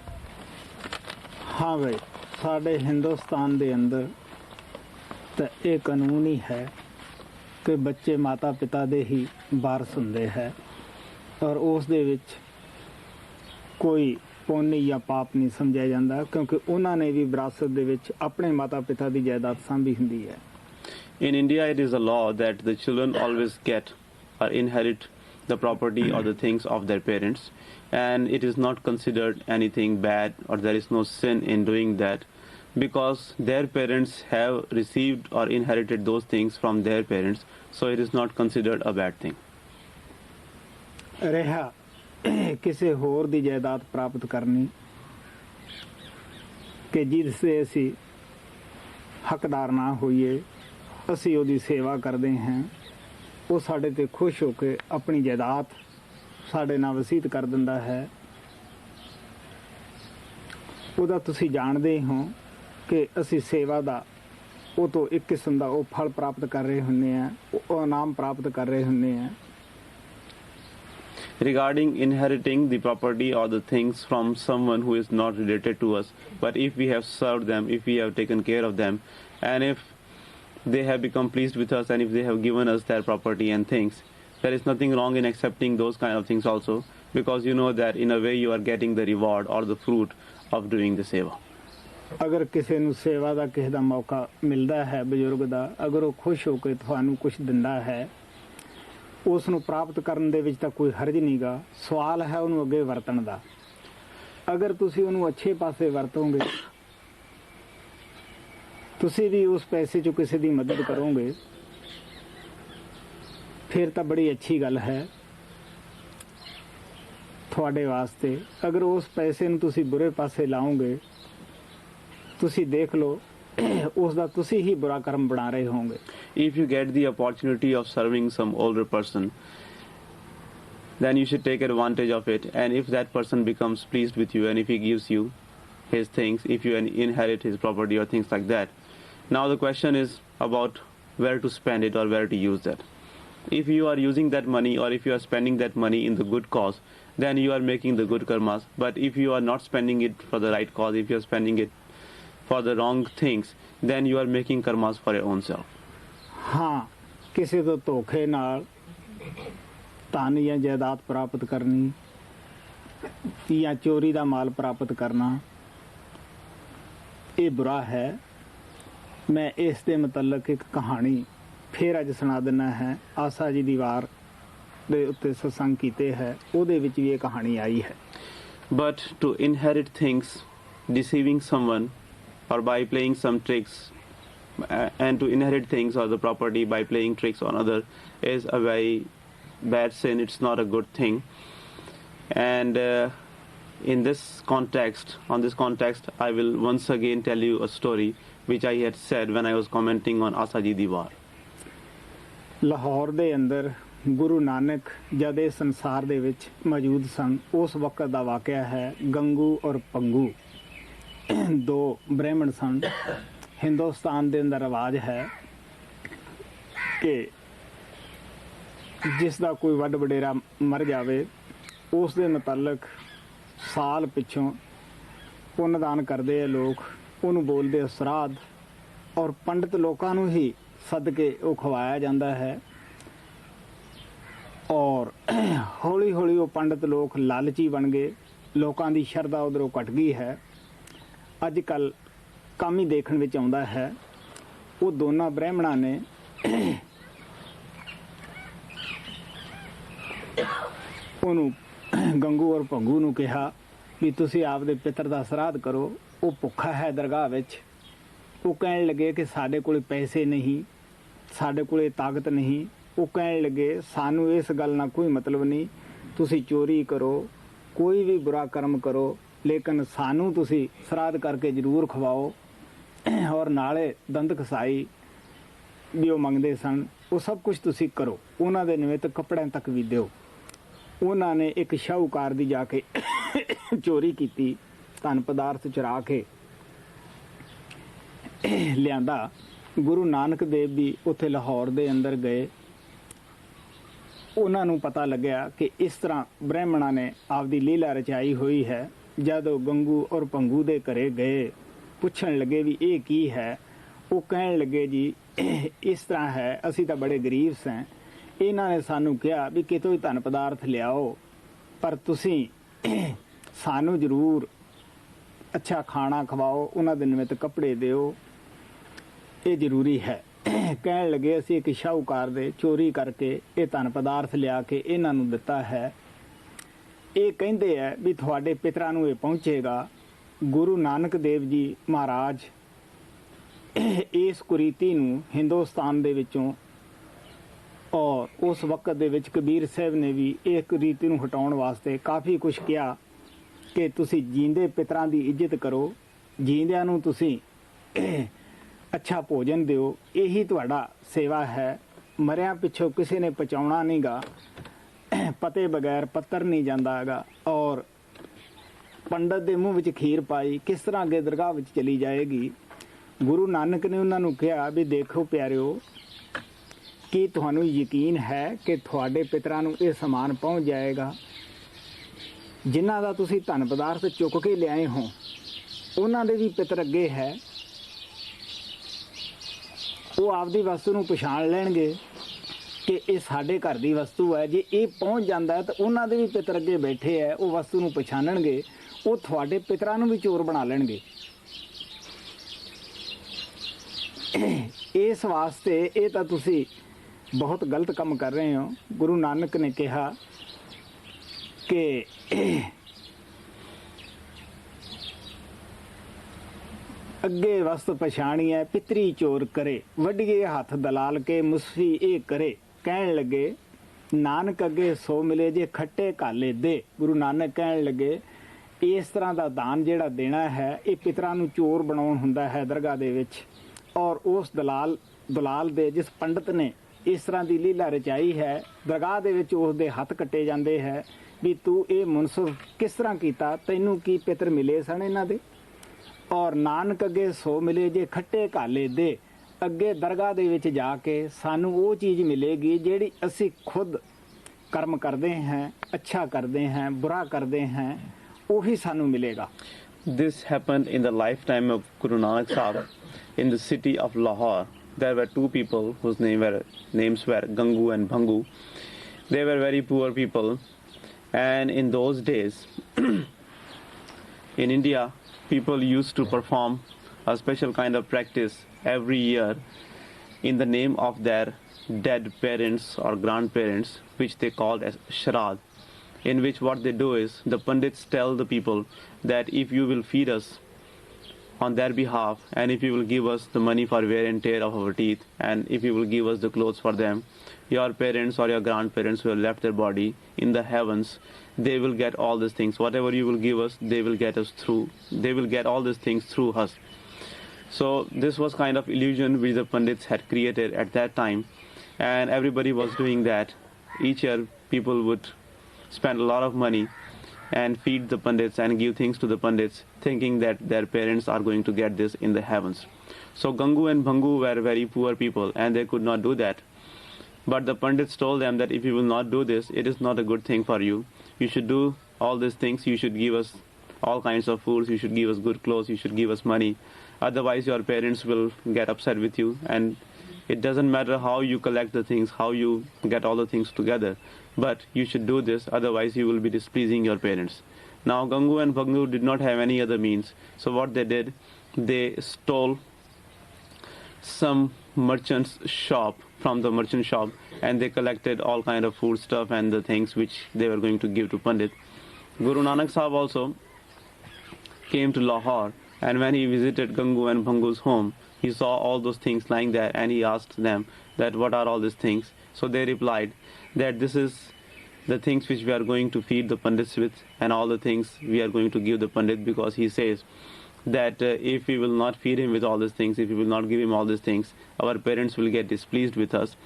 हाँ भाई, साढ़े हिंदुस्तान के अंदर तो ये कानून ही है कि बच्चे माता पिता दे ही वारस हुंदे है, और उस दे विच कोई पुण्य या पाप नहीं समझा जाता, क्योंकि उन्होंने भी विरासत दे विच अपने माता पिता की जायदाद सांभी हुंदी है. In India, it is a law that the children always get or inherit the property or the things of their parents, and it is not considered anything bad or there is no sin in doing that, because their parents have received or inherited those things from their parents, so it is not considered a bad thing. ਰਿਹਾ ਕਿਸੇ ਹੋਰ ਦੀ ਜਾਇਦਾਦ ਪ੍ਰਾਪਤ ਕਰਨੀ ਕਿ ਜਿਸ ਦੇ ਅਸੀਂ ਹੱਕਦਾਰ ਨਾ ਹੋਈਏ, ਅਸੀਂ ਉਹਦੀ ਸੇਵਾ ਕਰਦੇ ਹਾਂ, ਉਹ ਸਾਡੇ ਤੇ ਖੁਸ਼ ਹੋ ਕੇ ਆਪਣੀ ਜਾਇਦਾਦ ਸਾਡੇ ਨਾਲ ਵਸੀਅਤ ਕਰ ਦਿੰਦਾ ਹੈ. ਉਹਦਾ ਤੁਸੀਂ ਜਾਣਦੇ ਹੋ ਕਿ ਅਸੀਂ ਸੇਵਾ ਦਾ ਉਹ ਤੋਂ ਇੱਕ ਕਿਸਮ ਦਾ ਉਹ ਫਲ ਪ੍ਰਾਪਤ ਕਰ ਰਹੇ ਹੁੰਦੇ ਆ, ਉਹ ਇਨਾਮ ਪ੍ਰਾਪਤ ਕਰ ਰਹੇ ਹੁੰਦੇ ਆ. Regarding inheriting the property or the things from someone who is not related to us, but if we have served them, if we have taken care of them, and if they have become pleased with us and if they have given us their property and things, there is nothing wrong in accepting those kind of things also. because you know that in a way you are getting the reward or the fruit of doing the seva. ਅਗਰ ਕਿਸੇ ਨੂੰ ਸੇਵਾ ਦਾ ਕਿਸੇ ਦਾ ਮੌਕਾ ਮਿਲਦਾ ਹੈ ਬਜ਼ੁਰਗ ਦਾ, ਅਗਰ ਉਹ ਖੁਸ਼ ਹੋ ਕੇ ਤੁਹਾਨੂੰ ਕੁਝ ਦਿੰਦਾ ਹੈ, ਉਸ ਨੂੰ ਪ੍ਰਾਪਤ ਕਰਨ ਦੇ ਵਿੱਚ ਤਾਂ ਕੋਈ ਹਰਜ ਨਹੀਂਗਾ। ਸਵਾਲ ਹੈ ਉਹਨੂੰ ਅੱਗੇ ਵਰਤਣ ਦਾ। ਅਗਰ ਤੁਸੀਂ ਉਹਨੂੰ ਅੱਛੇ ਪਾਸੇ ਵਰਤੋਗੇ, ਤੁਸੀਂ ਵੀ ਉਸ ਪੈਸੇ 'ਚੋਂ ਕਿਸੇ ਦੀ ਮਦਦ ਕਰੋਗੇ, ਫਿਰ ਤਾਂ ਬੜੀ ਅੱਛੀ ਗੱਲ ਹੈ ਤੁਹਾਡੇ ਵਾਸਤੇ। ਅਗਰ ਉਸ ਪੈਸੇ ਨੂੰ ਤੁਸੀਂ ਬੁਰੇ ਪਾਸੇ ਲਾਓਗੇ, ਤੁਸੀਂ ਦੇਖ ਲਓ ਉਸ ਦਾ ਤੁਸੀਂ ਹੀ ਬੁਰਾ ਕਰਮ ਬਣਾ ਰਹੇ ਹੋਵੋਗੇ। If you get the opportunity of serving some older person, then you should take advantage of it. And if that person becomes pleased with you and if he gives you his things, if you inherit his property or things like that, now the question is about where to spend it or where to use that. If you are using that money or if you are spending that money in the good cause, then you are making the good karmas. But if you are not spending it for the right cause, if you are spending it for the wrong things, then you are making karmas for your own self. ਹਾਂ, ਕਿਸੇ ਤੋਂ ਧੋਖੇ ਨਾਲ ਧਨ ਜਾਂ ਜਾਇਦਾਦ ਪ੍ਰਾਪਤ ਕਰਨੀ ਜਾਂ ਚੋਰੀ ਦਾ ਮਾਲ ਪ੍ਰਾਪਤ ਕਰਨਾ, ਇਹ ਬੁਰਾ ਹੈ। ਮੈਂ ਇਸ ਦੇ ਮੁਤਲਕ ਇੱਕ ਕਹਾਣੀ ਫਿਰ ਅੱਜ ਸੁਣਾ ਦਿੰਦਾ ਹੈ। ਆਸਾ ਜੀ ਦੀ ਵਾਰ ਦੇ ਉੱਤੇ ਸਤਸੰਗ ਕੀਤੇ ਹੈ, ਉਹਦੇ ਵਿੱਚ ਵੀ ਇਹ ਕਹਾਣੀ ਆਈ ਹੈ। But to inherit things, deceiving someone or by playing some tricks, and to inherit things or the property by playing tricks on other is a very bad sin. It's not a good thing. And in this context, I will once again tell you a story which I had said when I was commenting on Asaji Diwar. Lahore ਦੇ ਅੰਦਰ ਗੁਰੂ ਨਾਨਕ ਜਦ ਇਹ ਸੰਸਾਰ ਦੇ ਵਿੱਚ ਮੌਜੂਦ ਸਨ, ਉਸ ਵਕਤ ਦਾ ਵਾਕਿਆ ਹੈ। ਗੰਗੂ ਔਰ ਪੰਗੂ ਦੋ ਬ੍ਰਾਹਮਣ ਸਨ। ਹਿੰਦੁਸਤਾਨ ਦੇ ਅੰਦਰ ਰਿਵਾਜ ਹੈ ਕਿ ਜਿਸ ਦਾ ਕੋਈ ਵੱਡ ਵਡੇਰਾ ਮਰ ਜਾਵੇ, ਉਸ ਦੇ ਮੁਤਲਕ ਸਾਲ ਪਿੱਛੋਂ ਪੁੰਨਦਾਨ ਕਰਦੇ ਆ ਲੋਕ, ਉਹਨੂੰ ਬੋਲਦੇ ਆ ਸਰਾਧ, ਔਰ ਪੰਡਿਤ ਲੋਕਾਂ ਨੂੰ ਹੀ ਸੱਦ ਕੇ ਉਹ ਖਵਾਇਆ ਜਾਂਦਾ ਹੈ। ਔਰ ਹੌਲੀ ਹੌਲੀ ਉਹ ਪੰਡਿਤ ਲੋਕ ਲਾਲਚੀ ਬਣ ਗਏ, ਲੋਕਾਂ ਦੀ ਸ਼ਰਧਾ ਉਧਰੋਂ ਘਟ ਗਈ ਹੈ। ਅੱਜ ਕੱਲ੍ਹ ਕੰਮ ਹੀ ਦੇਖਣ ਵਿੱਚ ਆਉਂਦਾ ਹੈ। ਉਹ ਦੋਨਾਂ ਬ੍ਰਾਹਮਣਾਂ ਨੇ ਉਹਨੂੰ ਗੰਗੂ ਔਰ ਭੰਗੂ ਨੂੰ ਕਿਹਾ ਵੀ ਤੁਸੀਂ ਆਪਦੇ ਪਿੱਤਰ ਦਾ ਸਰਾਧ ਕਰੋ, ਉਹ ਭੁੱਖਾ ਹੈ ਦਰਗਾਹ ਵਿੱਚ। ਉਹ ਕਹਿਣ ਲੱਗੇ ਕਿ ਸਾਡੇ ਕੋਲ ਪੈਸੇ ਨਹੀਂ, ਸਾਡੇ ਕੋਲ ਤਾਕਤ ਨਹੀਂ। ਉਹ ਕਹਿਣ ਲੱਗੇ ਸਾਨੂੰ ਇਸ ਗੱਲ ਨਾਲ ਕੋਈ ਮਤਲਬ ਨਹੀਂ, ਤੁਸੀਂ ਚੋਰੀ ਕਰੋ, ਕੋਈ ਵੀ ਬੁਰਾ ਕਰਮ ਕਰੋ, ਲੇਕਿਨ ਸਾਨੂੰ ਤੁਸੀਂ ਸਰਾਧ ਕਰਕੇ ਜ਼ਰੂਰ ਖਵਾਓ। ਔਰ ਨਾਲੇ ਦੰਦ ਖਸਾਈ ਵੀ ਉਹ ਮੰਗਦੇ ਸਨ, ਉਹ ਸਭ ਕੁਝ ਤੁਸੀਂ ਕਰੋ। ਉਹਨਾਂ ਦੇ ਨਿਮਿਤ ਕੱਪੜਿਆਂ ਤੱਕ ਵੀ ਦਿਓ। ਉਹਨਾਂ ਨੇ ਇੱਕ ਸ਼ਾਹੂਕਾਰ ਦੀ ਜਾ ਕੇ ਚੋਰੀ ਕੀਤੀ, ਧਨ ਪਦਾਰਥ ਚੁਰਾ ਕੇ ਲਿਆਂਦਾ। ਗੁਰੂ ਨਾਨਕ ਦੇਵ ਵੀ ਉੱਥੇ ਲਾਹੌਰ ਦੇ ਅੰਦਰ ਗਏ। ਉਹਨਾਂ ਨੂੰ ਪਤਾ ਲੱਗਿਆ ਕਿ ਇਸ ਤਰ੍ਹਾਂ ਬ੍ਰਾਹਮਣਾਂ ਨੇ ਆਪਦੀ ਲੀਲਾ ਰਚਾਈ ਹੋਈ ਹੈ। ਜਦ ਉਹ ਗੰਗੂ ਔਰ ਭੰਗੂ ਦੇ ਘਰੇ ਗਏ, ਪੁੱਛਣ ਲੱਗੇ ਵੀ ਇਹ ਕੀ ਹੈ। ਉਹ ਕਹਿਣ ਲੱਗੇ ਜੀ ਇਸ ਤਰ੍ਹਾਂ ਹੈ, ਅਸੀਂ ਤਾਂ ਬੜੇ ਗਰੀਬ ਸਾਂ, ਇਹਨਾਂ ਨੇ ਸਾਨੂੰ ਕਿਹਾ ਵੀ ਕਿਤੋਂ ਹੀ ਧਨ ਪਦਾਰਥ ਲਿਆਓ, ਪਰ ਤੁਸੀਂ ਸਾਨੂੰ ਜ਼ਰੂਰ ਅੱਛਾ ਖਾਣਾ ਖਵਾਓ, ਉਹਨਾਂ ਦੇ ਨਿਮਿਤ ਕੱਪੜੇ ਦਿਓ, ਇਹ ਜ਼ਰੂਰੀ ਹੈ। ਕਹਿਣ ਲੱਗੇ ਅਸੀਂ ਇੱਕ ਸ਼ਾਹੂਕਾਰ ਦੇ ਚੋਰੀ ਕਰਕੇ ਇਹ ਧਨ ਪਦਾਰਥ ਲਿਆ ਕੇ ਇਹਨਾਂ ਨੂੰ ਦਿੱਤਾ ਹੈ। ਇਹ ਕਹਿੰਦੇ ਹੈ ਵੀ ਤੁਹਾਡੇ ਪਿਤਰਾਂ ਨੂੰ ਇਹ ਪਹੁੰਚੇਗਾ। ਗੁਰੂ ਨਾਨਕ ਦੇਵ ਜੀ ਮਹਾਰਾਜ ਇਸ ਕੁਰੀਤੀ ਨੂੰ ਹਿੰਦੁਸਤਾਨ ਦੇ ਵਿੱਚੋਂ, ਔਰ ਉਸ ਵਕਤ ਦੇ ਵਿੱਚ ਕਬੀਰ ਸਾਹਿਬ ਨੇ ਵੀ ਇਹ ਕੁਰੀਤੀ ਨੂੰ ਹਟਾਉਣ ਵਾਸਤੇ ਕਾਫੀ ਕੁਛ ਕਿਹਾ ਕਿ ਤੁਸੀਂ ਜੀਂਦੇ ਪਿਤਰਾਂ ਦੀ ਇੱਜ਼ਤ ਕਰੋ, ਜੀਂਦਿਆਂ ਨੂੰ ਤੁਸੀਂ ਅੱਛਾ ਭੋਜਨ ਦਿਓ, ਇਹੀ ਤੁਹਾਡਾ ਸੇਵਾ ਹੈ। ਮਰਿਆਂ ਪਿੱਛੋਂ ਕਿਸੇ ਨੇ ਪਹੁੰਚਾਉਣਾ ਨਹੀਂਗਾ, ਪਤੇ ਬਗੈਰ ਪੱਤਰ ਨਹੀਂ ਜਾਂਦਾ ਹੈਗਾ। ਔਰ ਪੰਡਤ ਦੇ ਮੂੰਹ ਵਿੱਚ ਖੀਰ ਪਾਈ ਕਿਸ ਤਰ੍ਹਾਂ ਅੱਗੇ ਦਰਗਾਹ ਵਿੱਚ ਚਲੀ ਜਾਏਗੀ। ਗੁਰੂ ਨਾਨਕ ਨੇ ਉਹਨਾਂ ਨੂੰ ਕਿਹਾ ਵੀ ਦੇਖੋ ਪਿਆਰਿਓ, ਕੀ ਤੁਹਾਨੂੰ ਯਕੀਨ ਹੈ ਕਿ ਤੁਹਾਡੇ ਪਿਤਰਾਂ ਨੂੰ ਇਹ ਸਮਾਨ ਪਹੁੰਚ ਜਾਏਗਾ? ਜਿਨ੍ਹਾਂ ਦਾ ਤੁਸੀਂ ਧਨ ਪਦਾਰਥ ਚੁੱਕ ਕੇ ਲਿਆਏ ਹੋ, ਉਹਨਾਂ ਦੇ ਵੀ ਪਿਤਰ ਅੱਗੇ ਹੈ, ਉਹ ਆਪਦੀ ਵਸਤੂ ਨੂੰ ਪਛਾਣ ਲੈਣਗੇ। ਕਿ ਇਹ ਸਾਡੇ ਘਰ ਦੀ ਵਸਤੂ ਹੈ, ਜੇ ਇਹ ਪਹੁੰਚ ਜਾਂਦਾ ਹੈ ਤਾਂ ਉਹਨਾਂ ਦੇ ਵੀ ਪਿਤਰ ਅੱਗੇ ਬੈਠੇ ਹੈ, ਉਹ ਵਸਤੂ ਨੂੰ ਪਛਾਣਨਗੇ, ਉਹ ਤੁਹਾਡੇ ਪਿਤਰਾਂ ਨੂੰ ਵੀ ਚੋਰ ਬਣਾ ਲੈਣਗੇ। ਇਸ ਵਾਸਤੇ ਇਹ ਤਾਂ ਤੁਸੀਂ ਬਹੁਤ ਗਲਤ ਕੰਮ ਕਰ ਰਹੇ ਹੋ। ਗੁਰੂ ਨਾਨਕ ਨੇ ਕਿਹਾ ਕਿ ਅੱਗੇ ਵਸਤ ਪਛਾਣੀਐ ਪਿਤਰੀ ਚੋਰ ਕਰੇ, ਵੱਡੀਏ ਹੱਥ ਦਲਾਲ ਕੇ ਮੁਸਫੀ ਇਹ ਕਰੇ। ਕਹਿਣ ਲੱਗੇ ਨਾਨਕ ਅੱਗੇ ਸੋ ਮਿਲੇ ਜੇ ਖੱਟੇ ਘਾਲੇ ਦੇ। ਗੁਰੂ ਨਾਨਕ ਕਹਿਣ ਲੱਗੇ ਇਸ ਤਰ੍ਹਾਂ ਦਾ ਦਾਨ ਜਿਹੜਾ ਦੇਣਾ ਹੈ ਇਹ ਪਿਤਰਾਂ ਨੂੰ ਚੋਰ ਬਣਾਉਣ ਹੁੰਦਾ ਹੈ ਦਰਗਾਹ ਦੇ ਵਿੱਚ। ਔਰ ਉਸ ਦਲਾਲ ਦੇ ਜਿਸ ਪੰਡਤ ਨੇ ਇਸ ਤਰ੍ਹਾਂ ਦੀ ਲੀਲਾ ਰਚਾਈ ਹੈ, ਦਰਗਾਹ ਦੇ ਵਿੱਚ ਉਸ ਦੇ ਹੱਥ ਕੱਟੇ ਜਾਂਦੇ ਹੈ ਵੀ ਤੂੰ ਇਹ ਮੁਨਸਫ ਕਿਸ ਤਰ੍ਹਾਂ ਕੀਤਾ, ਤੈਨੂੰ ਕੀ ਪਿਤਰ ਮਿਲੇ ਸਨ ਇਹਨਾਂ ਦੇ। ਔਰ ਨਾਨਕ ਅੱਗੇ ਸੋ ਮਿਲੇ ਜੇ ਖੱਟੇ ਘਾਲੇ ਦੇ, ਅੱਗੇ ਦਰਗਾਹ ਦੇ ਵਿੱਚ ਜਾ ਕੇ ਸਾਨੂੰ ਉਹ ਚੀਜ਼ ਮਿਲੇਗੀ ਜਿਹੜੀ ਅਸੀਂ ਖੁਦ ਕਰਮ ਕਰਦੇ ਹਾਂ, ਅੱਛਾ ਕਰਦੇ ਹਾਂ, ਬੁਰਾ ਕਰਦੇ ਹਾਂ, ਉਹੀ ਸਾਨੂੰ ਮਿਲੇਗਾ। This happened in the lifetime of Guru Nanak Sahib in the city of Lahore. There were two people whose names were Gangu and Bhangu. They were very poor people, and in those days in India people used to perform a special kind of practice every year in the name of their dead parents or grandparents, which they called as Sharad, in which what they do is the Pandits tell the people that if you will feed us on their behalf, and if you will give us the money for wear and tear of our teeth, and if you will give us the clothes for them, your parents or your grandparents who have left their body in the heavens, they will get all these things. Whatever you will give us, they will get us through. They will get all these things through us. So this was kind of illusion which the Pandits had created at that time, and everybody was doing that. Each year people would spend a lot of money and feed the Pandits and give things to the Pandits, thinking that their parents are going to get this in the heavens. So Gangu and Bhangu were very poor people and they could not do that. But the Pandits told them that if you will not do this, it is not a good thing for you. You should do all these things. You should give us all kinds of foods. You should give us good clothes. You should give us money. Otherwise your parents will get upset with you, and it doesn't matter how you collect the things, how you get all the things together, but you should do this, otherwise you will be displeasing your parents. Now Gangu and Bhangu did not have any other means, so what they did, they stole some merchant's shop, from the merchant shop, and they collected all kind of food stuff and the things which they were going to give to Pandit. Guru Nanak Sahib also came to Lahore, and when he visited Gangu and Bhangu's home, he saw all those things lying there, and he asked them that what are all these things. So they replied that this is the things which we are going to feed the Pandits with, and all the things we are going to give the Pandit, because he says that if we will not feed him with all these things, if we will not give him all these things, our parents will get displeased with us,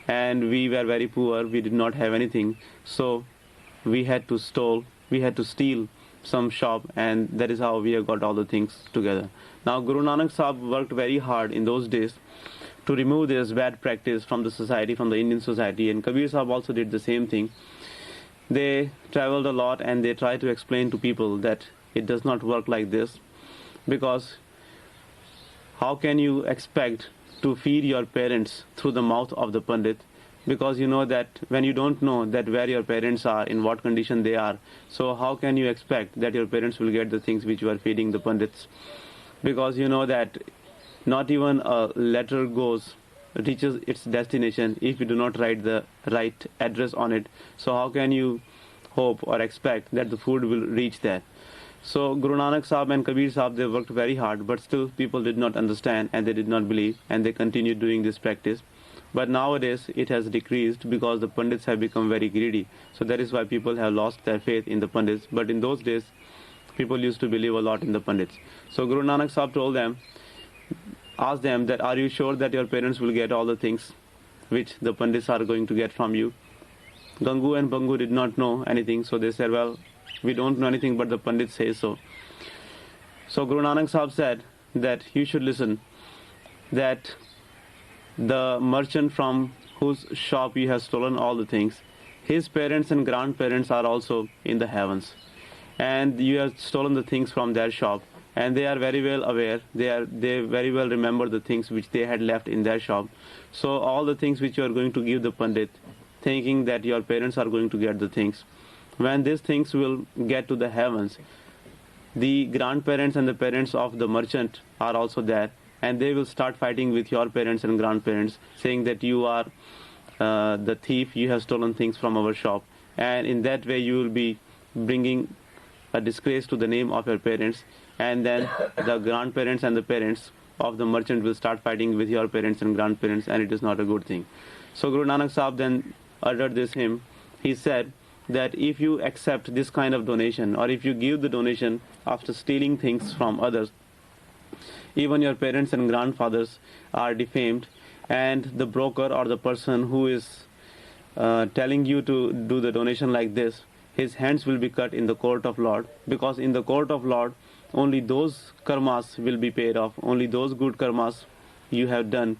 and we were very poor, we did not have anything, so we had to steal some shop, and that is how we have got all the things together. Now Guru Nanak Sahib worked very hard in those days to remove this bad practice from the society, from the Indian society, and Kabir Sahib also did the same thing. They traveled a lot and they tried to explain to people that it does not work like this, because how can you expect to feed your parents through the mouth of the Pandit, because you know that when you don't know that where your parents are, in what condition they are, so how can you expect that your parents will get the things which you are feeding the Pandits, because you know that not even a letter reaches its destination if you do not write the right address on it. So how can you hope or expect that the food will reach there? So Guru Nanak Sahib and Kabir Sahib, they worked very hard, but still people did not understand and they did not believe, and they continued doing this practice. But nowadays it has decreased because the Pandits have become very greedy. So that is why people have lost their faith in the Pandits. But in those days people used to believe a lot in the Pandits. So Guru Nanak Sahib told them, asked them that are you sure that your parents will get all the things which the Pandits are going to get from you? Gangu and Bhangu did not know anything, so they said, well, we don't know anything, but the Pandit says so. So Guru Nanak Sahib said that you should listen, that the merchant from whose shop you have stolen all the things, his parents and grandparents are also in the heavens, and you have stolen the things from their shop, and they are very well aware. They very well remember the things which they had left in their shop. So all the things which you are going to give the Pandit, thinking that your parents are going to get the things, when these things will get to the heavens, the grandparents and the parents of the merchant are also there, and they will start fighting with your parents and grandparents, saying that you are the thief, you have stolen things from our shop. And in that way you will be bringing a disgrace to the name of your parents, and then the grandparents and the parents of the merchant will start fighting with your parents and grandparents, and it is not a good thing. So Guru Nanak Sahib then uttered this hymn. He said that if you accept this kind of donation, or if you give the donation after stealing things from others, even your parents and grandfathers are defamed, and the broker or the person who is telling you to do the donation like this, his hands will be cut in the court of Lord, because in the court of Lord only those karmas will be paid off, only those good karmas you have done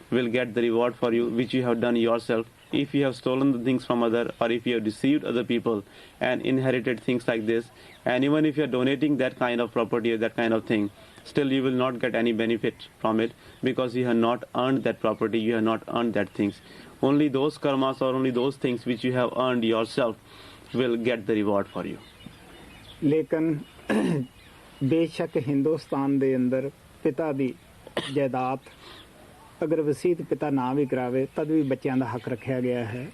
will get the reward for you, which you have done yourself. If you have stolen the things from other, or if you have deceived other people and inherited things like this, and even if you are donating that kind of property or that kind of thing, still you will not get any benefit from it, because you have not earned that property, you have not earned that things. Only those karmas or only those things which you have earned yourself will get the reward for you. लेकिन बेशक हिंदुस्तान ਦੇ ਅੰਦਰ ਪਿਤਾ ਦੀ ਜਾਇਦਾਦ अगर वसीयत पिता ना भी करावे तद भी बच्चों का हक रखा गया है,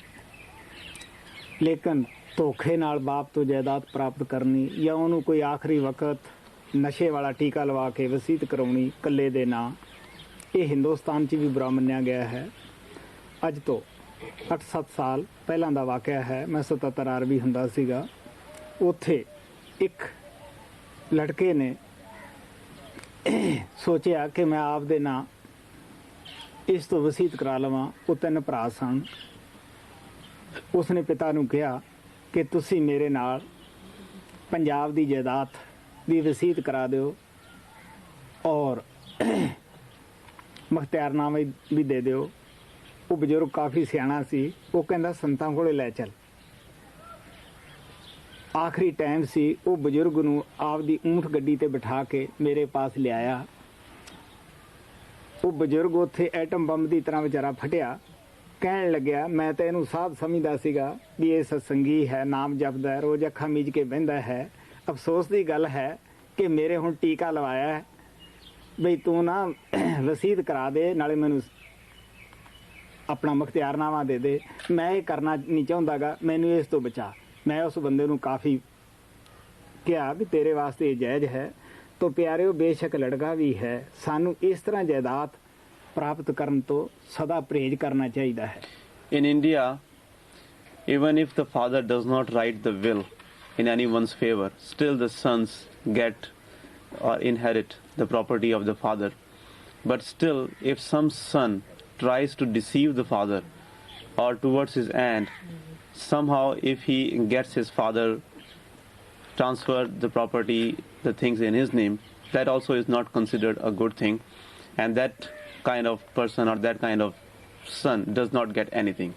लेकिन धोखे नाल बाप तो जायदाद प्राप्त करनी या उन्होंने कोई आखिरी वक्त नशे वाला टीका लवा के वसीयत करवानी कल्ले दे ना, ये हिंदुस्तान च भी बुरा मन्निया गया है। अज तो 8-7 साल पहला का वाक़या है, मैं 77 आरबी हुंदा सीगा, उत्थे एक लड़के ने सोचा कि मैं आप दे ना इस तो वसीयत करा लवां। वो 3 भरा सन। उसने पिता नूं कहा कि तुसी मेरे नाल पंजाब दी जायदाद दी वसीयत करा दिओ और मुख्तियारनामे भी दे दिओ। वो बजुर्ग काफ़ी सियाणा सी, वो कहंदा संतां कोले लै चल। आखिरी टाइम सी, वो बजुर्ग नूं आपदी ऊंठ गड्डी ते बिठा के मेरे पास लियाया। वो बजुर्ग उत्थे एटम बंब की तरह बेचारा फटिया, कहन लग्या मैं तो इनू साध समझदा सीगा भी ये सत्संगी है, नाम जपदा है, रोज़ अखां मीच के बहिंदा है। अफसोस की गल है कि मेरे हुण टीका लवाया है बई तू ना वसीयत करा दे, नाले मैनू अपना मुख्तियारनामा दे दे, मैं ये करना नहीं चाहुंदा गा, मैनू इस तो बचा। मैं उस बंदे नूं काफ़ी कहा भी तेरे वास्ते ये जायज़ है। तो प्यारे बेशक लड़का भी है, सानू इस तरह जायदाद प्राप्त करन तो सदा परहेज करना चाहिए है। In India, even if the father does not write the will in anyone's favor, still the sons get or inherit the property of the father. But still, if some son tries to deceive the father or towards his end, somehow if he gets his father transfer the property, the things in his name, that also is not considered a good thing, and that kind of person or that kind of son does not get anything.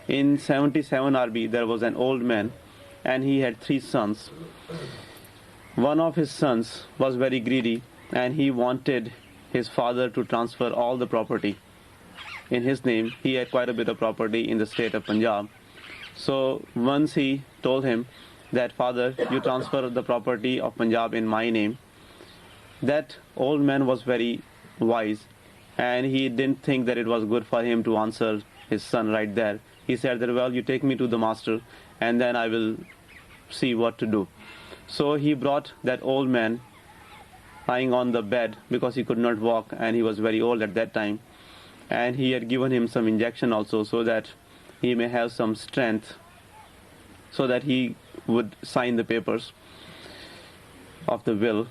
In 77 RB there was an old man and he had 3 sons. One of his sons was very greedy and he wanted his father to transfer all the property in his name. He had quite a bit of property in the state of Punjab. So once he told him that, father, you transfer the property of Punjab in my name. That old man was very wise and he didn't think that it was good for him to answer his son right there. He said that, well, you take me to the master and then I will see what to do. So he brought that old man lying on the bed because he could not walk and he was very old at that time, and he had given him some injection also so that he may have some strength so that he would sign the papers of the will.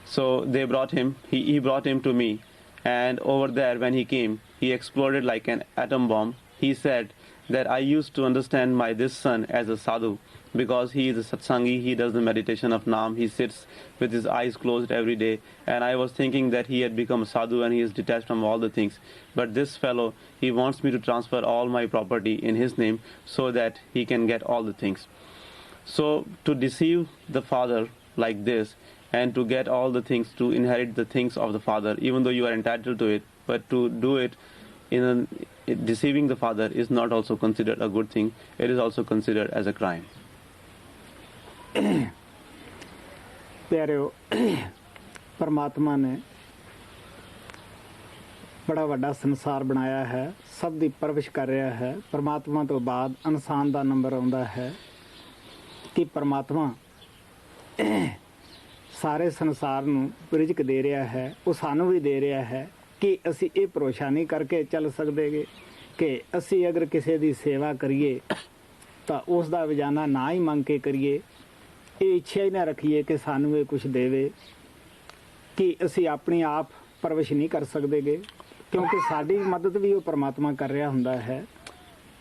So they brought him, he brought him to me, and over there when he came, he exploded like an atom bomb. He said that I used to understand this son as a sadhu because he is a satsangi, he does the meditation of Naam, he sits with his eyes closed every day, and I was thinking that he had become a sadhu and he is detached from all the things. But this fellow, he wants me to transfer all my property in his name so that he can get all the things. So to deceive the father like this and to get all the things, to inherit the things of the father, even though you are entitled to it, but to do it in deceiving the father is not also considered a good thing. It is also considered as a crime. प्यारे परमात्मा ने बड़ा वड्डा संसार बनाया है, सब दी परवरिश कर रहा है। परमात्मा तो बाद इंसान दा नंबर आउंदा है कि परमात्मा सारे संसार नूं रिज़्क दे रहा है, वो सानू भी दे रहा है कि असी ये भरोसा नहीं करके चल सकते कि असी अगर किसी की सेवा करिए तो उसका वजाना ना ही मंग के करिए, ये इच्छा ही ना रखिए कि सानू ये कुछ देवे, कि असी अपनी आप परवरिश नहीं कर सकते, क्योंकि साडी मदद भी वो परमात्मा कर रहा हुंदा है।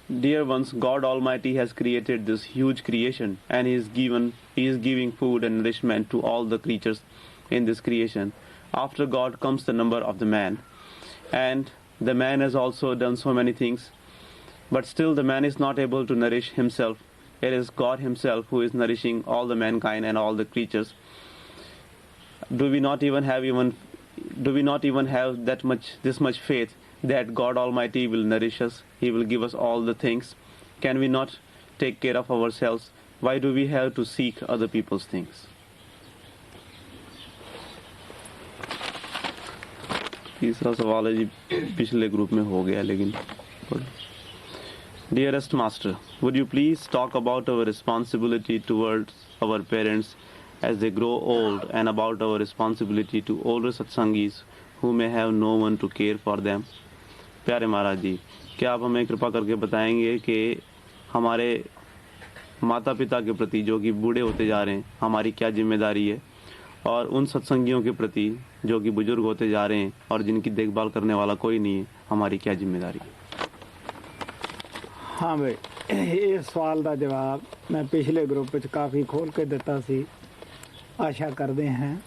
Dear ones, God Almighty has created this huge creation, and He is giving food and nourishment to all the creatures in this creation. After God comes the number of the man, and the man has also done so many things, but still the man is not able to nourish himself. It is God Himself who is nourishing all the mankind and all the creatures. Do we not even have this much faith that God Almighty will nourish us? He will give us all the things. Can we not take care of ourselves? Why do we have to seek other people's things? तीसरा सवाल है जी, पिछले group में हो गया लेकिन। Dearest Master, would you please talk about our responsibility towards our parents as they grow old, and about our responsibility to older satsangis who may have no one to care for them? प्यारे महाराज जी, क्या आप हमें कृपा करके बताएंगे कि हमारे माता पिता के प्रति जो कि बूढ़े होते जा रहे हैं, हमारी क्या जिम्मेदारी है, और उन सत्संगियों के प्रति जो कि बुजुर्ग होते जा रहे हैं और जिनकी देखभाल करने वाला कोई नहीं है, हमारी क्या जिम्मेदारी है? हाँ भाई, ये सवाल का जवाब मैं पिछले ग्रुप में काफ़ी खोल के दिता सी। आशा करते हैं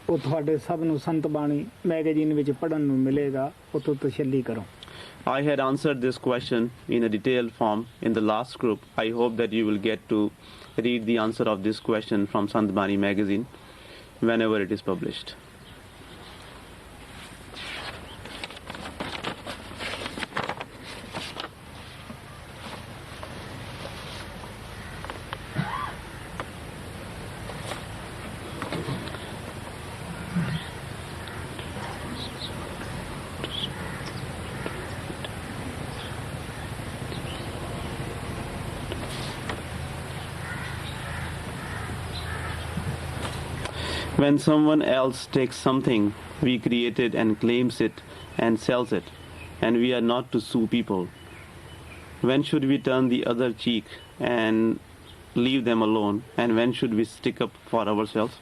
वो थोड़े सब नूं संत बाणी मैगजीन विच पढ़न नूं मिलेगा, वो तो तसल्ली करो। I had answered this question in a detailed form in the last group. I hope that you will get to read the answer of this question from Sant Bani magazine whenever it is published. When someone else takes something we created and claims it and sells it, and we are not to sue people, when should we turn the other cheek and leave them alone, and when should we stick up for ourselves?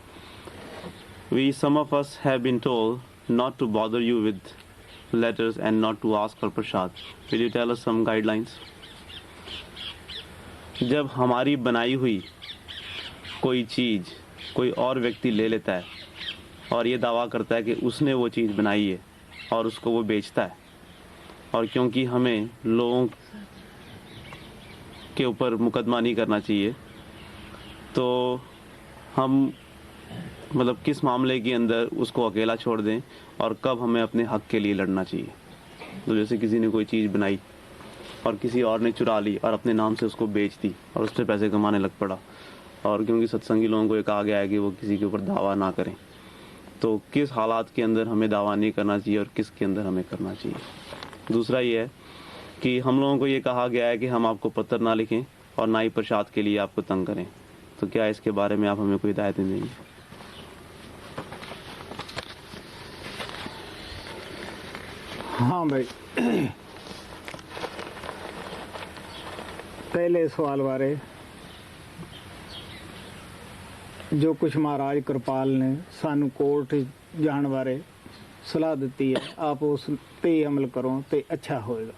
Some of us have been told not to bother you with letters and not to ask for Prashad. Will you tell us some guidelines? जब हमारी बनाई हुई कोई चीज़ कोई और व्यक्ति ले लेता है और ये दावा करता है कि उसने वो चीज़ बनाई है और उसको वो बेचता है, और क्योंकि हमें लोगों के ऊपर मुकदमा नहीं करना चाहिए, तो हम मतलब किस मामले के अंदर उसको अकेला छोड़ दें और कब हमें अपने हक के लिए लड़ना चाहिए? तो जैसे किसी ने कोई चीज़ बनाई और किसी और ने चुरा ली और अपने नाम से उसको बेच दी और उससे पैसे कमाने लग पड़ा, और क्योंकि सत्संगी लोगों को ये कहा गया है कि वो किसी के ऊपर दावा ना करें, तो किस हालात के अंदर हमें दावा नहीं करना चाहिए और किस के अंदर हमें करना चाहिए? दूसरा ये है कि हम लोगों को ये कहा गया है कि हम आपको पत्र ना लिखें और ना ही प्रसाद के लिए आपको तंग करें, तो क्या इसके बारे में आप हमें कोई हिदायतें देंगे? हाँ भाई, पहले सवाल बारे जो कुछ महाराज कृपाल ने सानू कोर्ट जाने बारे सलाह दी है, आप उस पे अमल करो तो अच्छा होएगा।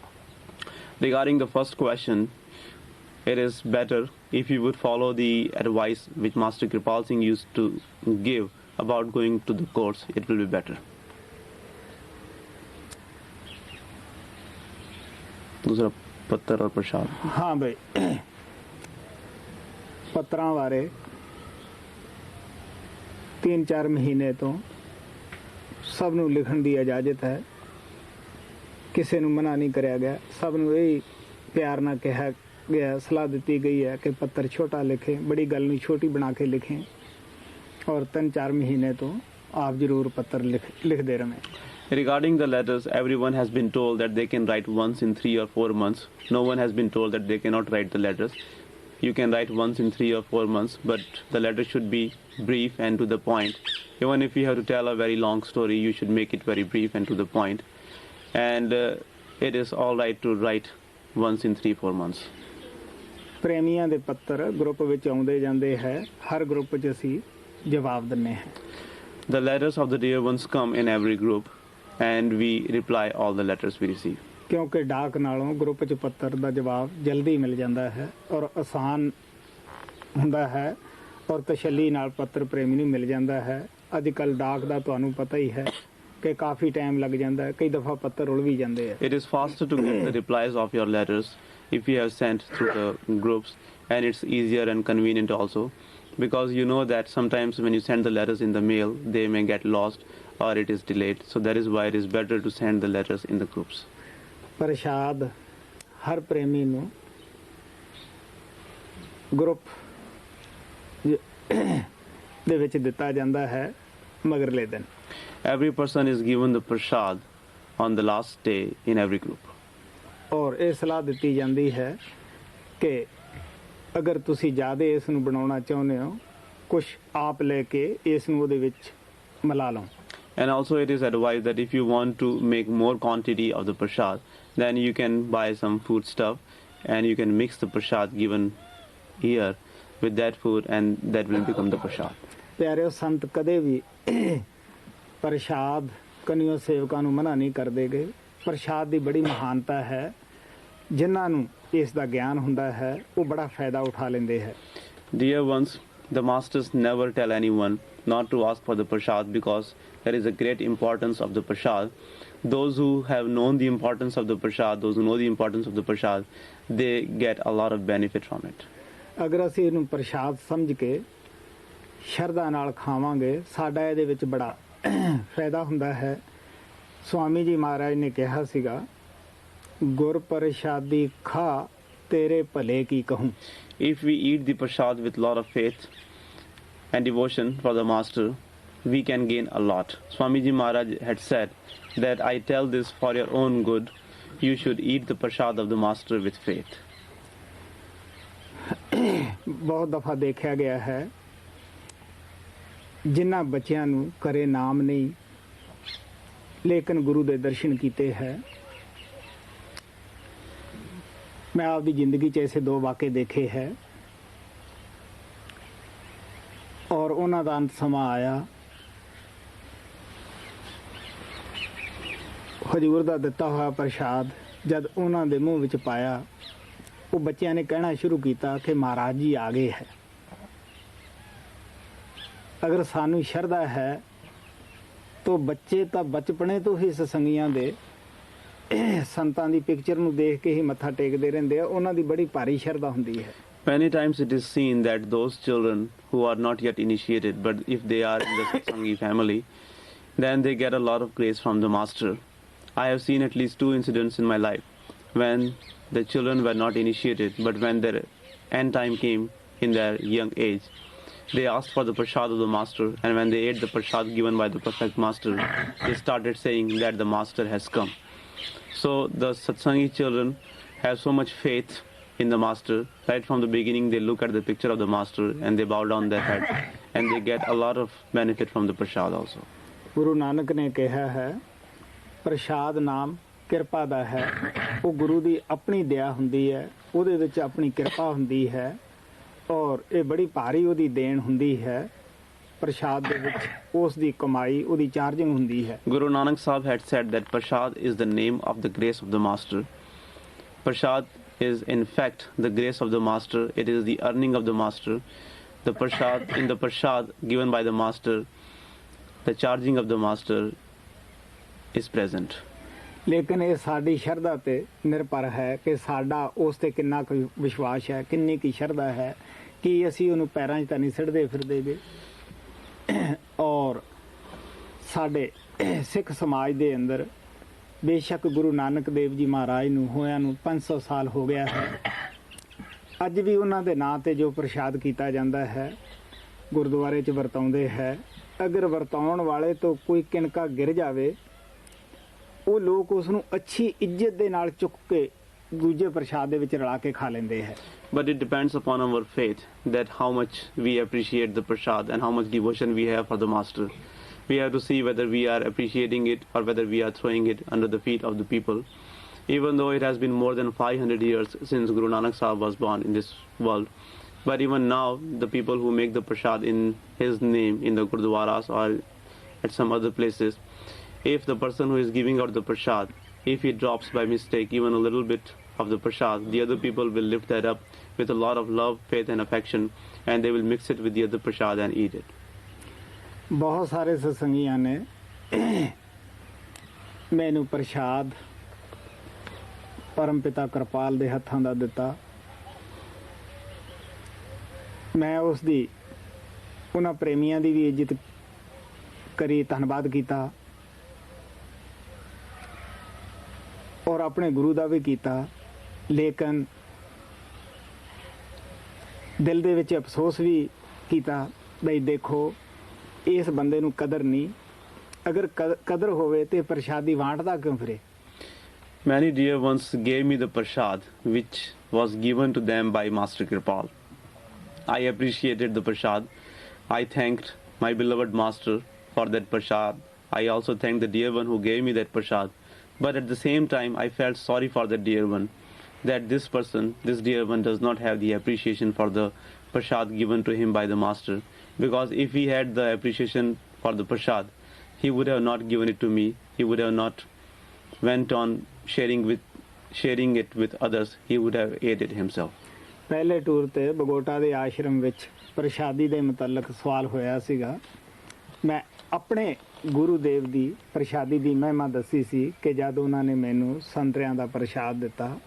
Regarding the first question, it is better if you would follow the advice which Master Kripal Singh used to give about going to the courts. It will be better. दूसरा पत्र और प्रसाद। हाँ भाई, पत्रां बारे 3-4 ਮਹੀਨੇ ਤੋਂ ਸਭ ਨੂੰ ਲਿਖਣ ਦੀ ਇਜਾਜ਼ਤ ਹੈ। ਕਿਸੇ ਨੂੰ ਮਨਾ ਨਹੀਂ ਕਰਿਆ ਗਿਆ। ਸਭ ਨੂੰ ਇਹ ਪਿਆਰ ਨਾਲ ਕਿਹਾ ਗਿਆ, ਸਲਾਹ ਦਿੱਤੀ ਗਈ ਹੈ ਕਿ ਪੱਤਰ ਛੋਟਾ ਲਿਖੇ, ਬੜੀ ਗੱਲ ਨੂੰ ਛੋਟੀ ਬਣਾ ਕੇ ਲਿਖੇ। ਔਰ 3-4 ਮਹੀਨੇ ਤੋਂ ਆਪ ਜ਼ਰੂਰ ਪੱਤਰ ਲਿਖਦੇ रहें। Regarding the letters, everyone has been told that they can write once in 3 or 4 months. No one has been told that they cannot write the letters. You can write once in 3 or 4 months, but the letter should be brief and to the point. Even if you have to tell a very long story, you should make it very brief and to the point. And it is all right to write once in 3-4 months. ਪ੍ਰੇਮੀਆਂ ਦੇ ਪੱਤਰ group ਵਿੱਚ ਆਉਂਦੇ ਜਾਂਦੇ ਹੈ। ਹਰ group 'ਚ ਅਸੀਂ ਜਵਾਬ ਦਿੰਨੇ ਹਾਂ। The letters of the dear ones come in every group and we reply all the letters we receive. ਕਿਉਂਕਿ ਡਾਕ ਨਾਲੋਂ ਗਰੁੱਪ 'ਚ ਪੱਤਰ ਦਾ ਜਵਾਬ ਜਲਦੀ ਮਿਲ ਜਾਂਦਾ ਹੈ ਔਰ ਆਸਾਨ ਹੁੰਦਾ ਹੈ ਔਰ ਤਸੱਲੀ ਨਾਲ ਪੱਤਰ ਪ੍ਰੇਮੀ ਨੂੰ ਮਿਲ ਜਾਂਦਾ ਹੈ। ਅੱਜ ਕੱਲ੍ਹ ਡਾਕ ਦਾ ਤੁਹਾਨੂੰ ਪਤਾ ਹੀ ਹੈ ਕਿ ਕਾਫੀ ਟਾਈਮ ਲੱਗ ਜਾਂਦਾ ਹੈ। ਕਈ ਦਫਾ ਪੱਤਰ ਉਲ ਵੀ ਜਾਂਦੇ ਹੈ। It is faster to get the replies of your letters if you have sent through the groups, and it's easier and convenient also, because you know that sometimes when you send the letters in the mail, they may get lost or it is delayed. So that is why it is better to send the letters in the groups. ਪ੍ਰਸ਼ਾਦ ਹਰ ਪ੍ਰੇਮੀ ਨੂੰ group ਦੇ ਵਿੱਚ ਦਿੱਤਾ ਜਾਂਦਾ ਹੈ ਮਗਰਲੇ ਦਿਨ। Every person is given the prashad on the last day in every group. ਔਰ ਇਹ ਸਲਾਹ ਦਿੱਤੀ ਜਾਂਦੀ ਹੈ ਕਿ ਅਗਰ ਤੁਸੀਂ ਜ਼ਿਆਦਾ ਇਸ ਨੂੰ ਬਣਾਉਣਾ ਚਾਹੁੰਦੇ ਹੋ, ਕੁਝ ਆਪ ਲੈ ਕੇ ਇਸ ਨੂੰ ਉਹਦੇ ਵਿੱਚ ਮਿਲਾ ਲਓ। And also it is advised that if you want to make more quantity of the prashad, then you can buy some food stuff and you can mix the prashad given here with that food and that will become the prashad. ਪਿਆਰਿਓ, ਸੰਤ ਕਦੇ ਵੀ ਪ੍ਰਸ਼ਾਦ ਕਨਿਓ ਸੇਵਕਾਂ ਨੂੰ ਮਨਾ ਨਹੀਂ ਕਰਦੇ ਗਏ। ਪ੍ਰਸ਼ਾਦ ਦੀ ਬੜੀ ਮਹਾਨਤਾ ਹੈ। ਜਿਨ੍ਹਾਂ ਨੂੰ ਇਸ ਦਾ ਗਿਆਨ ਹੁੰਦਾ ਹੈ ਉਹ ਬੜਾ ਫਾਇਦਾ ਉਠਾ ਲੈਂਦੇ ਹੈ। Dear ones, the masters never tell anyone not to ask for the prashad because there is a great importance of the prashad. Those who have known the importance of the prashad, those who know the importance of the prashad, they get a lot of benefit from it. ਅਗਰ ਅਸੀਂ ਇਹਨੂੰ ਪ੍ਰਸ਼ਾਦ ਸਮਝ ਕੇ ਸ਼ਰਧਾ ਨਾਲ ਖਾਵਾਂਗੇ, ਸਾਡਾ ਇਹਦੇ ਵਿੱਚ ਬੜਾ ਫਾਇਦਾ ਹੁੰਦਾ ਹੈ। ਸਵਾਮੀ ਜੀ ਮਹਾਰਾਜ ਨੇ ਕਿਹਾ ਸੀਗਾ, ਗੁਰ ਪ੍ਰਸ਼ਾਦੀ ਖਾ ਤੇਰੇ ਭਲੇ ਕੀ ਕਹੂੰ। If we eat the prashad with a lot of faith and devotion for the master, we can gain a lot. Swamiji Maharaj had said that I tell this for your own good. You should eat the prashad of the master with faith. ਬਹੁਤ ਦਫਾ ਦੇਖਿਆ ਗਿਆ ਹੈ, ਜਿਨ੍ਹਾਂ ਬੱਚਿਆਂ ਨੂੰ ਕਰੇ ਨਾਮ ਨਹੀਂ ਲੇਕਿਨ ਗੁਰੂ ਦੇ ਦਰਸ਼ਨ ਕੀਤੇ ਹੈ। ਮੈਂ ਆਪਦੀ ਜ਼ਿੰਦਗੀ 'ਚ ਐਸੇ 2 ਵਾਕੇ ਦੇਖੇ ਹੈ ਔਰ ਉਹਨਾਂ ਦਾ ਅੰਤ ਸਮਾਂ ਆਇਆ। ਹਜ਼ੂਰ ਦਾ ਦਿੱਤਾ ਹੋਇਆ ਪ੍ਰਸ਼ਾਦ ਜਦ ਉਹਨਾਂ ਦੇ ਮੂੰਹ ਵਿੱਚ ਪਾਇਆ, ਉਹ ਬੱਚਿਆਂ ਨੇ ਕਹਿਣਾ ਸ਼ੁਰੂ ਕੀਤਾ ਕਿ ਮਹਾਰਾਜ ਜੀ ਆ ਗਏ ਹੈ। ਅਗਰ ਸਾਨੂੰ ਸ਼ਰਧਾ ਹੈ ਤਾਂ ਬੱਚੇ ਤਾਂ ਬਚਪਨੇ ਤੋਂ ਹੀ ਸਤਸੰਗੀਆਂ ਦੇ ਸੰਤਾਂ ਦੀ ਪਿਕਚਰ ਨੂੰ ਦੇਖ ਕੇ ਹੀ ਮੱਥਾ ਟੇਕਦੇ ਰਹਿੰਦੇ ਆ। ਉਹਨਾਂ ਦੀ ਬੜੀ ਭਾਰੀ ਸ਼ਰਧਾ ਹੁੰਦੀ ਹੈ। Many times it is seen that those children who are not yet initiated, but if they are in the Satsangi family, then they get a lot of grace from the master. I have seen at least 2 incidents in my life when the children were not initiated, but when their end time came in their young age, they asked for the prashad of the master, and when they ate the prashad given by the perfect master, they started saying that the master has come. So the Satsangi children have so much faith in the master. Right from the beginning, they look at the picture of the master and they bow down their head, and they get a lot of benefit from the prashad also. Guru Nanak ਨੇ ਕਿਹਾ ਹੈ, ਪ੍ਰਸ਼ਾਦ ਨਾਮ ਕਿਰਪਾ ਦਾ ਹੈ। ਉਹ ਗੁਰੂ ਦੀ ਆਪਣੀ ਦਇਆ ਹੁੰਦੀ ਹੈ, ਉਹਦੇ ਵਿੱਚ ਆਪਣੀ ਕਿਰਪਾ ਹੁੰਦੀ ਹੈ ਔਰ ਇਹ ਬੜੀ ਭਾਰੀ ਉਹਦੀ ਦੇਣ ਹੁੰਦੀ ਹੈ। ਪ੍ਰਸ਼ਾਦ ਦੇ ਵਿੱਚ ਉਸ ਦੀ ਕਮਾਈ, ਉਹਦੀ ਚਾਰਜਿੰਗ ਹੁੰਦੀ ਹੈ। Guru Nanak Sahib had said that prashad is the name of the grace of the master. Prashad is in fact the grace of the master. It is the earning of the master. The prashad, in the prashad given by the master, the charging of the master is present. ਲੇਕਿਨ ਇਹ ਸਾਡੀ ਸ਼ਰਧਾ ਤੇ ਨਿਰਭਰ ਹੈ ਕਿ ਸਾਡਾ ਉਸ ਤੇ ਕਿੰਨਾ ਕੁ ਵਿਸ਼ਵਾਸ ਹੈ, ਕਿੰਨੀ ਕੀ ਸ਼ਰਧਾ ਹੈ ਕਿ ਅਸੀਂ ਉਹਨੂੰ ਪੈਰਾਂ 'ਚ ਤਾਂ ਨਹੀਂ ਸਿੱਟਦੇ ਫਿਰਦੇ ਗੇ ਸਾਡੇ ਸਿੱਖ ਸਮਾਜ ਦੇ ਅੰਦਰ ਬੇਸ਼ੱਕ ਗੁਰੂ ਨਾਨਕ ਦੇਵ ਜੀ ਮਹਾਰਾਜ ਨੂੰ ਹੋਇਆਂ ਨੂੰ 500 ਸਾਲ ਹੋ ਗਿਆ ਹੈ, ਅੱਜ ਵੀ ਉਹਨਾਂ ਦੇ ਨਾਂ ਤੇ ਜੋ ਪ੍ਰਸ਼ਾਦ ਕੀਤਾ ਜਾਂਦਾ ਹੈ ਗੁਰਦੁਆਰੇ 'ਚ ਵਰਤਾਉਂਦੇ ਹੈ। ਅਗਰ ਵਰਤਾਉਣ ਵਾਲੇ ਤੋਂ ਕੋਈ ਕਿਣਕਾ ਗਿਰ ਜਾਵੇ, ਉਹ ਲੋਕ ਉਸ ਨੂੰ ਅੱਛੀ ਇੱਜ਼ਤ ਦੇ ਨਾਲ ਚੁੱਕ ਕੇ ਦੂਜੇ ਪ੍ਰਸ਼ਾਦ ਦੇ ਵਿੱਚ ਰਲਾ ਕੇ ਖਾ ਲੈਂਦੇ ਹੈ। But it depends upon our faith that how much we appreciate the prashad and how much devotion we have for the master. We have to see whether we are appreciating it or whether we are throwing it under the feet of the people. Even though it has been more than 500 years since Guru Nanak Sahib was born in this world, but even now the people who make the prashad in his name in the gurdwaras or at some other places, if the person who is giving out the prashad, if he drops by mistake even a little bit of the prashad, the other people will lift that up with a lot of love, faith and affection, and they will mix it with the other prashad and eat it. ਬਹੁਤ ਸਾਰੇ ਸਤਸੰਗੀਆਂ ਨੇ ਮੈਨੂੰ ਪ੍ਰਸ਼ਾਦ ਪਰਮ ਪਿਤਾ ਕਿਰਪਾਲ ਦੇ ਹੱਥਾਂ ਦਾ ਦਿੱਤਾ। ਮੈਂ ਉਸ ਦੀ ਉਹਨਾਂ ਪ੍ਰੇਮੀਆਂ ਦੀ ਵੀ ਇੱਜ਼ਤ ਕਰੀ, ਧੰਨਵਾਦ ਕੀਤਾ ਔਰ ਆਪਣੇ ਗੁਰੂ ਦਾ ਵੀ ਕੀਤਾ, ਲੇਕਿਨ ਦਿਲ ਦੇ ਵਿੱਚ ਅਫਸੋਸ ਵੀ ਕੀਤਾ ਬਈ ਦੇਖੋ ਇਸ ਬੰਦੇ ਨੂੰ ਕਦਰ ਨਹੀਂ, ਅਗਰ ਕਦਰ ਹੋਵੇ ਤੇ ਪ੍ਰਸ਼ਾਦੀ ਵਾਂਟਦਾ ਕਿਉਂ ਫਿਰੇ। Many dear ones gave me the prashad which was given to them by Master Kripal. I appreciated the prashad. I thanked my beloved master for that prashad. I also thanked the dear one who gave me that prashad. But at the same time, I felt sorry for the dear one, that this person, this dear one, does not have the appreciation for the prashad given to him by the master. Because if he had the appreciation for the prashad, he would have not given it to me. He would have not went on sharing it with others. He would have ate it himself. ਪਹਿਲੇ tour ਤੇ ਬਗੋਟਾ ਦੇ ਆਸ਼ਰਮ ਵਿੱਚ ਪ੍ਰਸ਼ਾਦੀ ਦੇ ਮੁਤਲਕ ਸਵਾਲ ਹੋਇਆ ਸੀਗਾ। ਮੈਂ ਆਪਣੇ ਗੁਰੂ ਦੇਵ ਦੀ ਪ੍ਰਸ਼ਾਦੀ ਦੀ ਮਹਿਮਾ ਦੱਸੀ ਸੀ ਕਿ ਜਦ ਉਹਨਾਂ ਨੇ ਮੈਨੂੰ ਸੰਤਰਿਆਂ ਦਾ ਪ੍ਰਸ਼ਾਦ ਦਿੱਤਾ,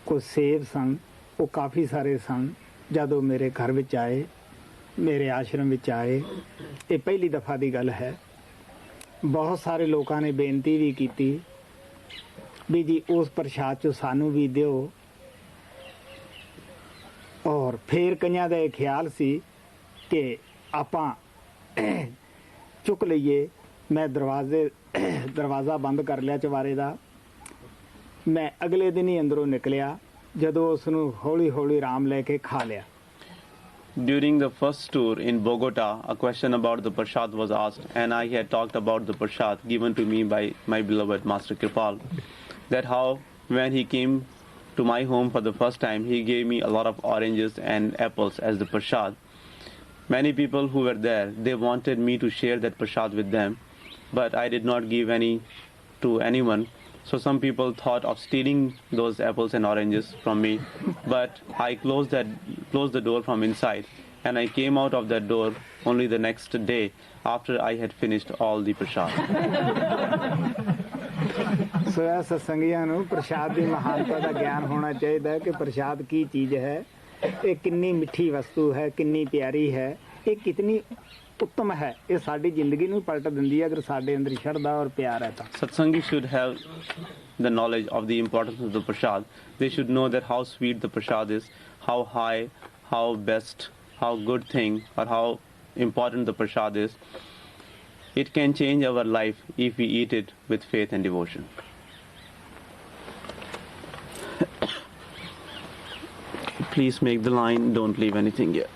ਕੁਝ ਸੇਬ ਸਨ, ਉਹ ਕਾਫੀ ਸਾਰੇ ਸਨ। ਜਦੋਂ ਮੇਰੇ ਘਰ ਵਿੱਚ ਆਏ, ਮੇਰੇ ਆਸ਼ਰਮ ਵਿੱਚ ਆਏ, ਇਹ ਪਹਿਲੀ ਦਫਾ ਦੀ ਗੱਲ ਹੈ। ਬਹੁਤ ਸਾਰੇ ਲੋਕਾਂ ਨੇ ਬੇਨਤੀ ਵੀ ਕੀਤੀ ਵੀ ਜੀ ਉਸ ਪ੍ਰਸ਼ਾਦ 'ਚੋਂ ਸਾਨੂੰ ਵੀ ਦਿਓ। ਔਰ ਫਿਰ ਕਈਆਂ ਦਾ ਇਹ ਖਿਆਲ ਸੀ ਕਿ ਆਪਾਂ ਚੁੱਕ ਲਈਏ। ਮੈਂ ਦਰਵਾਜ਼ਾ ਬੰਦ ਕਰ ਲਿਆ ਚਵਾਰੇ ਦਾ। ਮੈਂ ਅਗਲੇ ਦਿਨ ਹੀ ਅੰਦਰੋਂ ਨਿਕਲਿਆ ਜਦੋਂ ਉਸ ਨੂੰ ਹੌਲੀ ਹੌਲੀ ਆਰਾਮ ਲੈ ਕੇ ਖਾ ਲਿਆ। During the first tour in Bogota, a question about the prashad was asked, and I had talked about the prashad given to me by my beloved Master Kripal, that how when he came to my home for the first time, he gave me a lot of oranges and apples as the prashad. Many people who were there, they wanted me to share that prashad with them, but I did not give any to anyone. So some people thought of stealing those apples and oranges from me, but I closed the door from inside, and I came out of that door only the next day after I had finished all the prashad. ਸੋ ਇਹ ਸਤਸੰਗੀਆਂ ਨੂੰ ਪ੍ਰਸ਼ਾਦ ਦੀ ਮਹਾਨਤਾ ਦਾ ਗਿਆਨ ਹੋਣਾ ਚਾਹੀਦਾ ਹੈ ਕਿ ਪ੍ਰਸ਼ਾਦ ਕੀ ਚੀਜ਼ ਹੈ, ਇਹ ਕਿੰਨੀ ਮਿੱਠੀ ਵਸਤੂ ਹੈ, ਕਿੰਨੀ ਪਿਆਰੀ ਹੈ, ਇਹ ਕਿਤਨੀ ਉੱਤਮ ਹੈ। ਇਹ ਸਾਡੀ ਜ਼ਿੰਦਗੀ ਨੂੰ ਪਲਟ ਦਿੰਦੀ ਹੈ ਅਗਰ ਸਾਡੇ ਅੰਦਰ ਸ਼ਰਧਾ ਔਰ ਪਿਆਰ ਹੈ ਤਾਂ। Satsangi should have the knowledge of the importance of the prashad. They should know that how sweet the prashad is, how high, how best, how good thing, or how important the prashad is. It can change our life if we eat it with faith and devotion. Please make the line, don't leave anything here.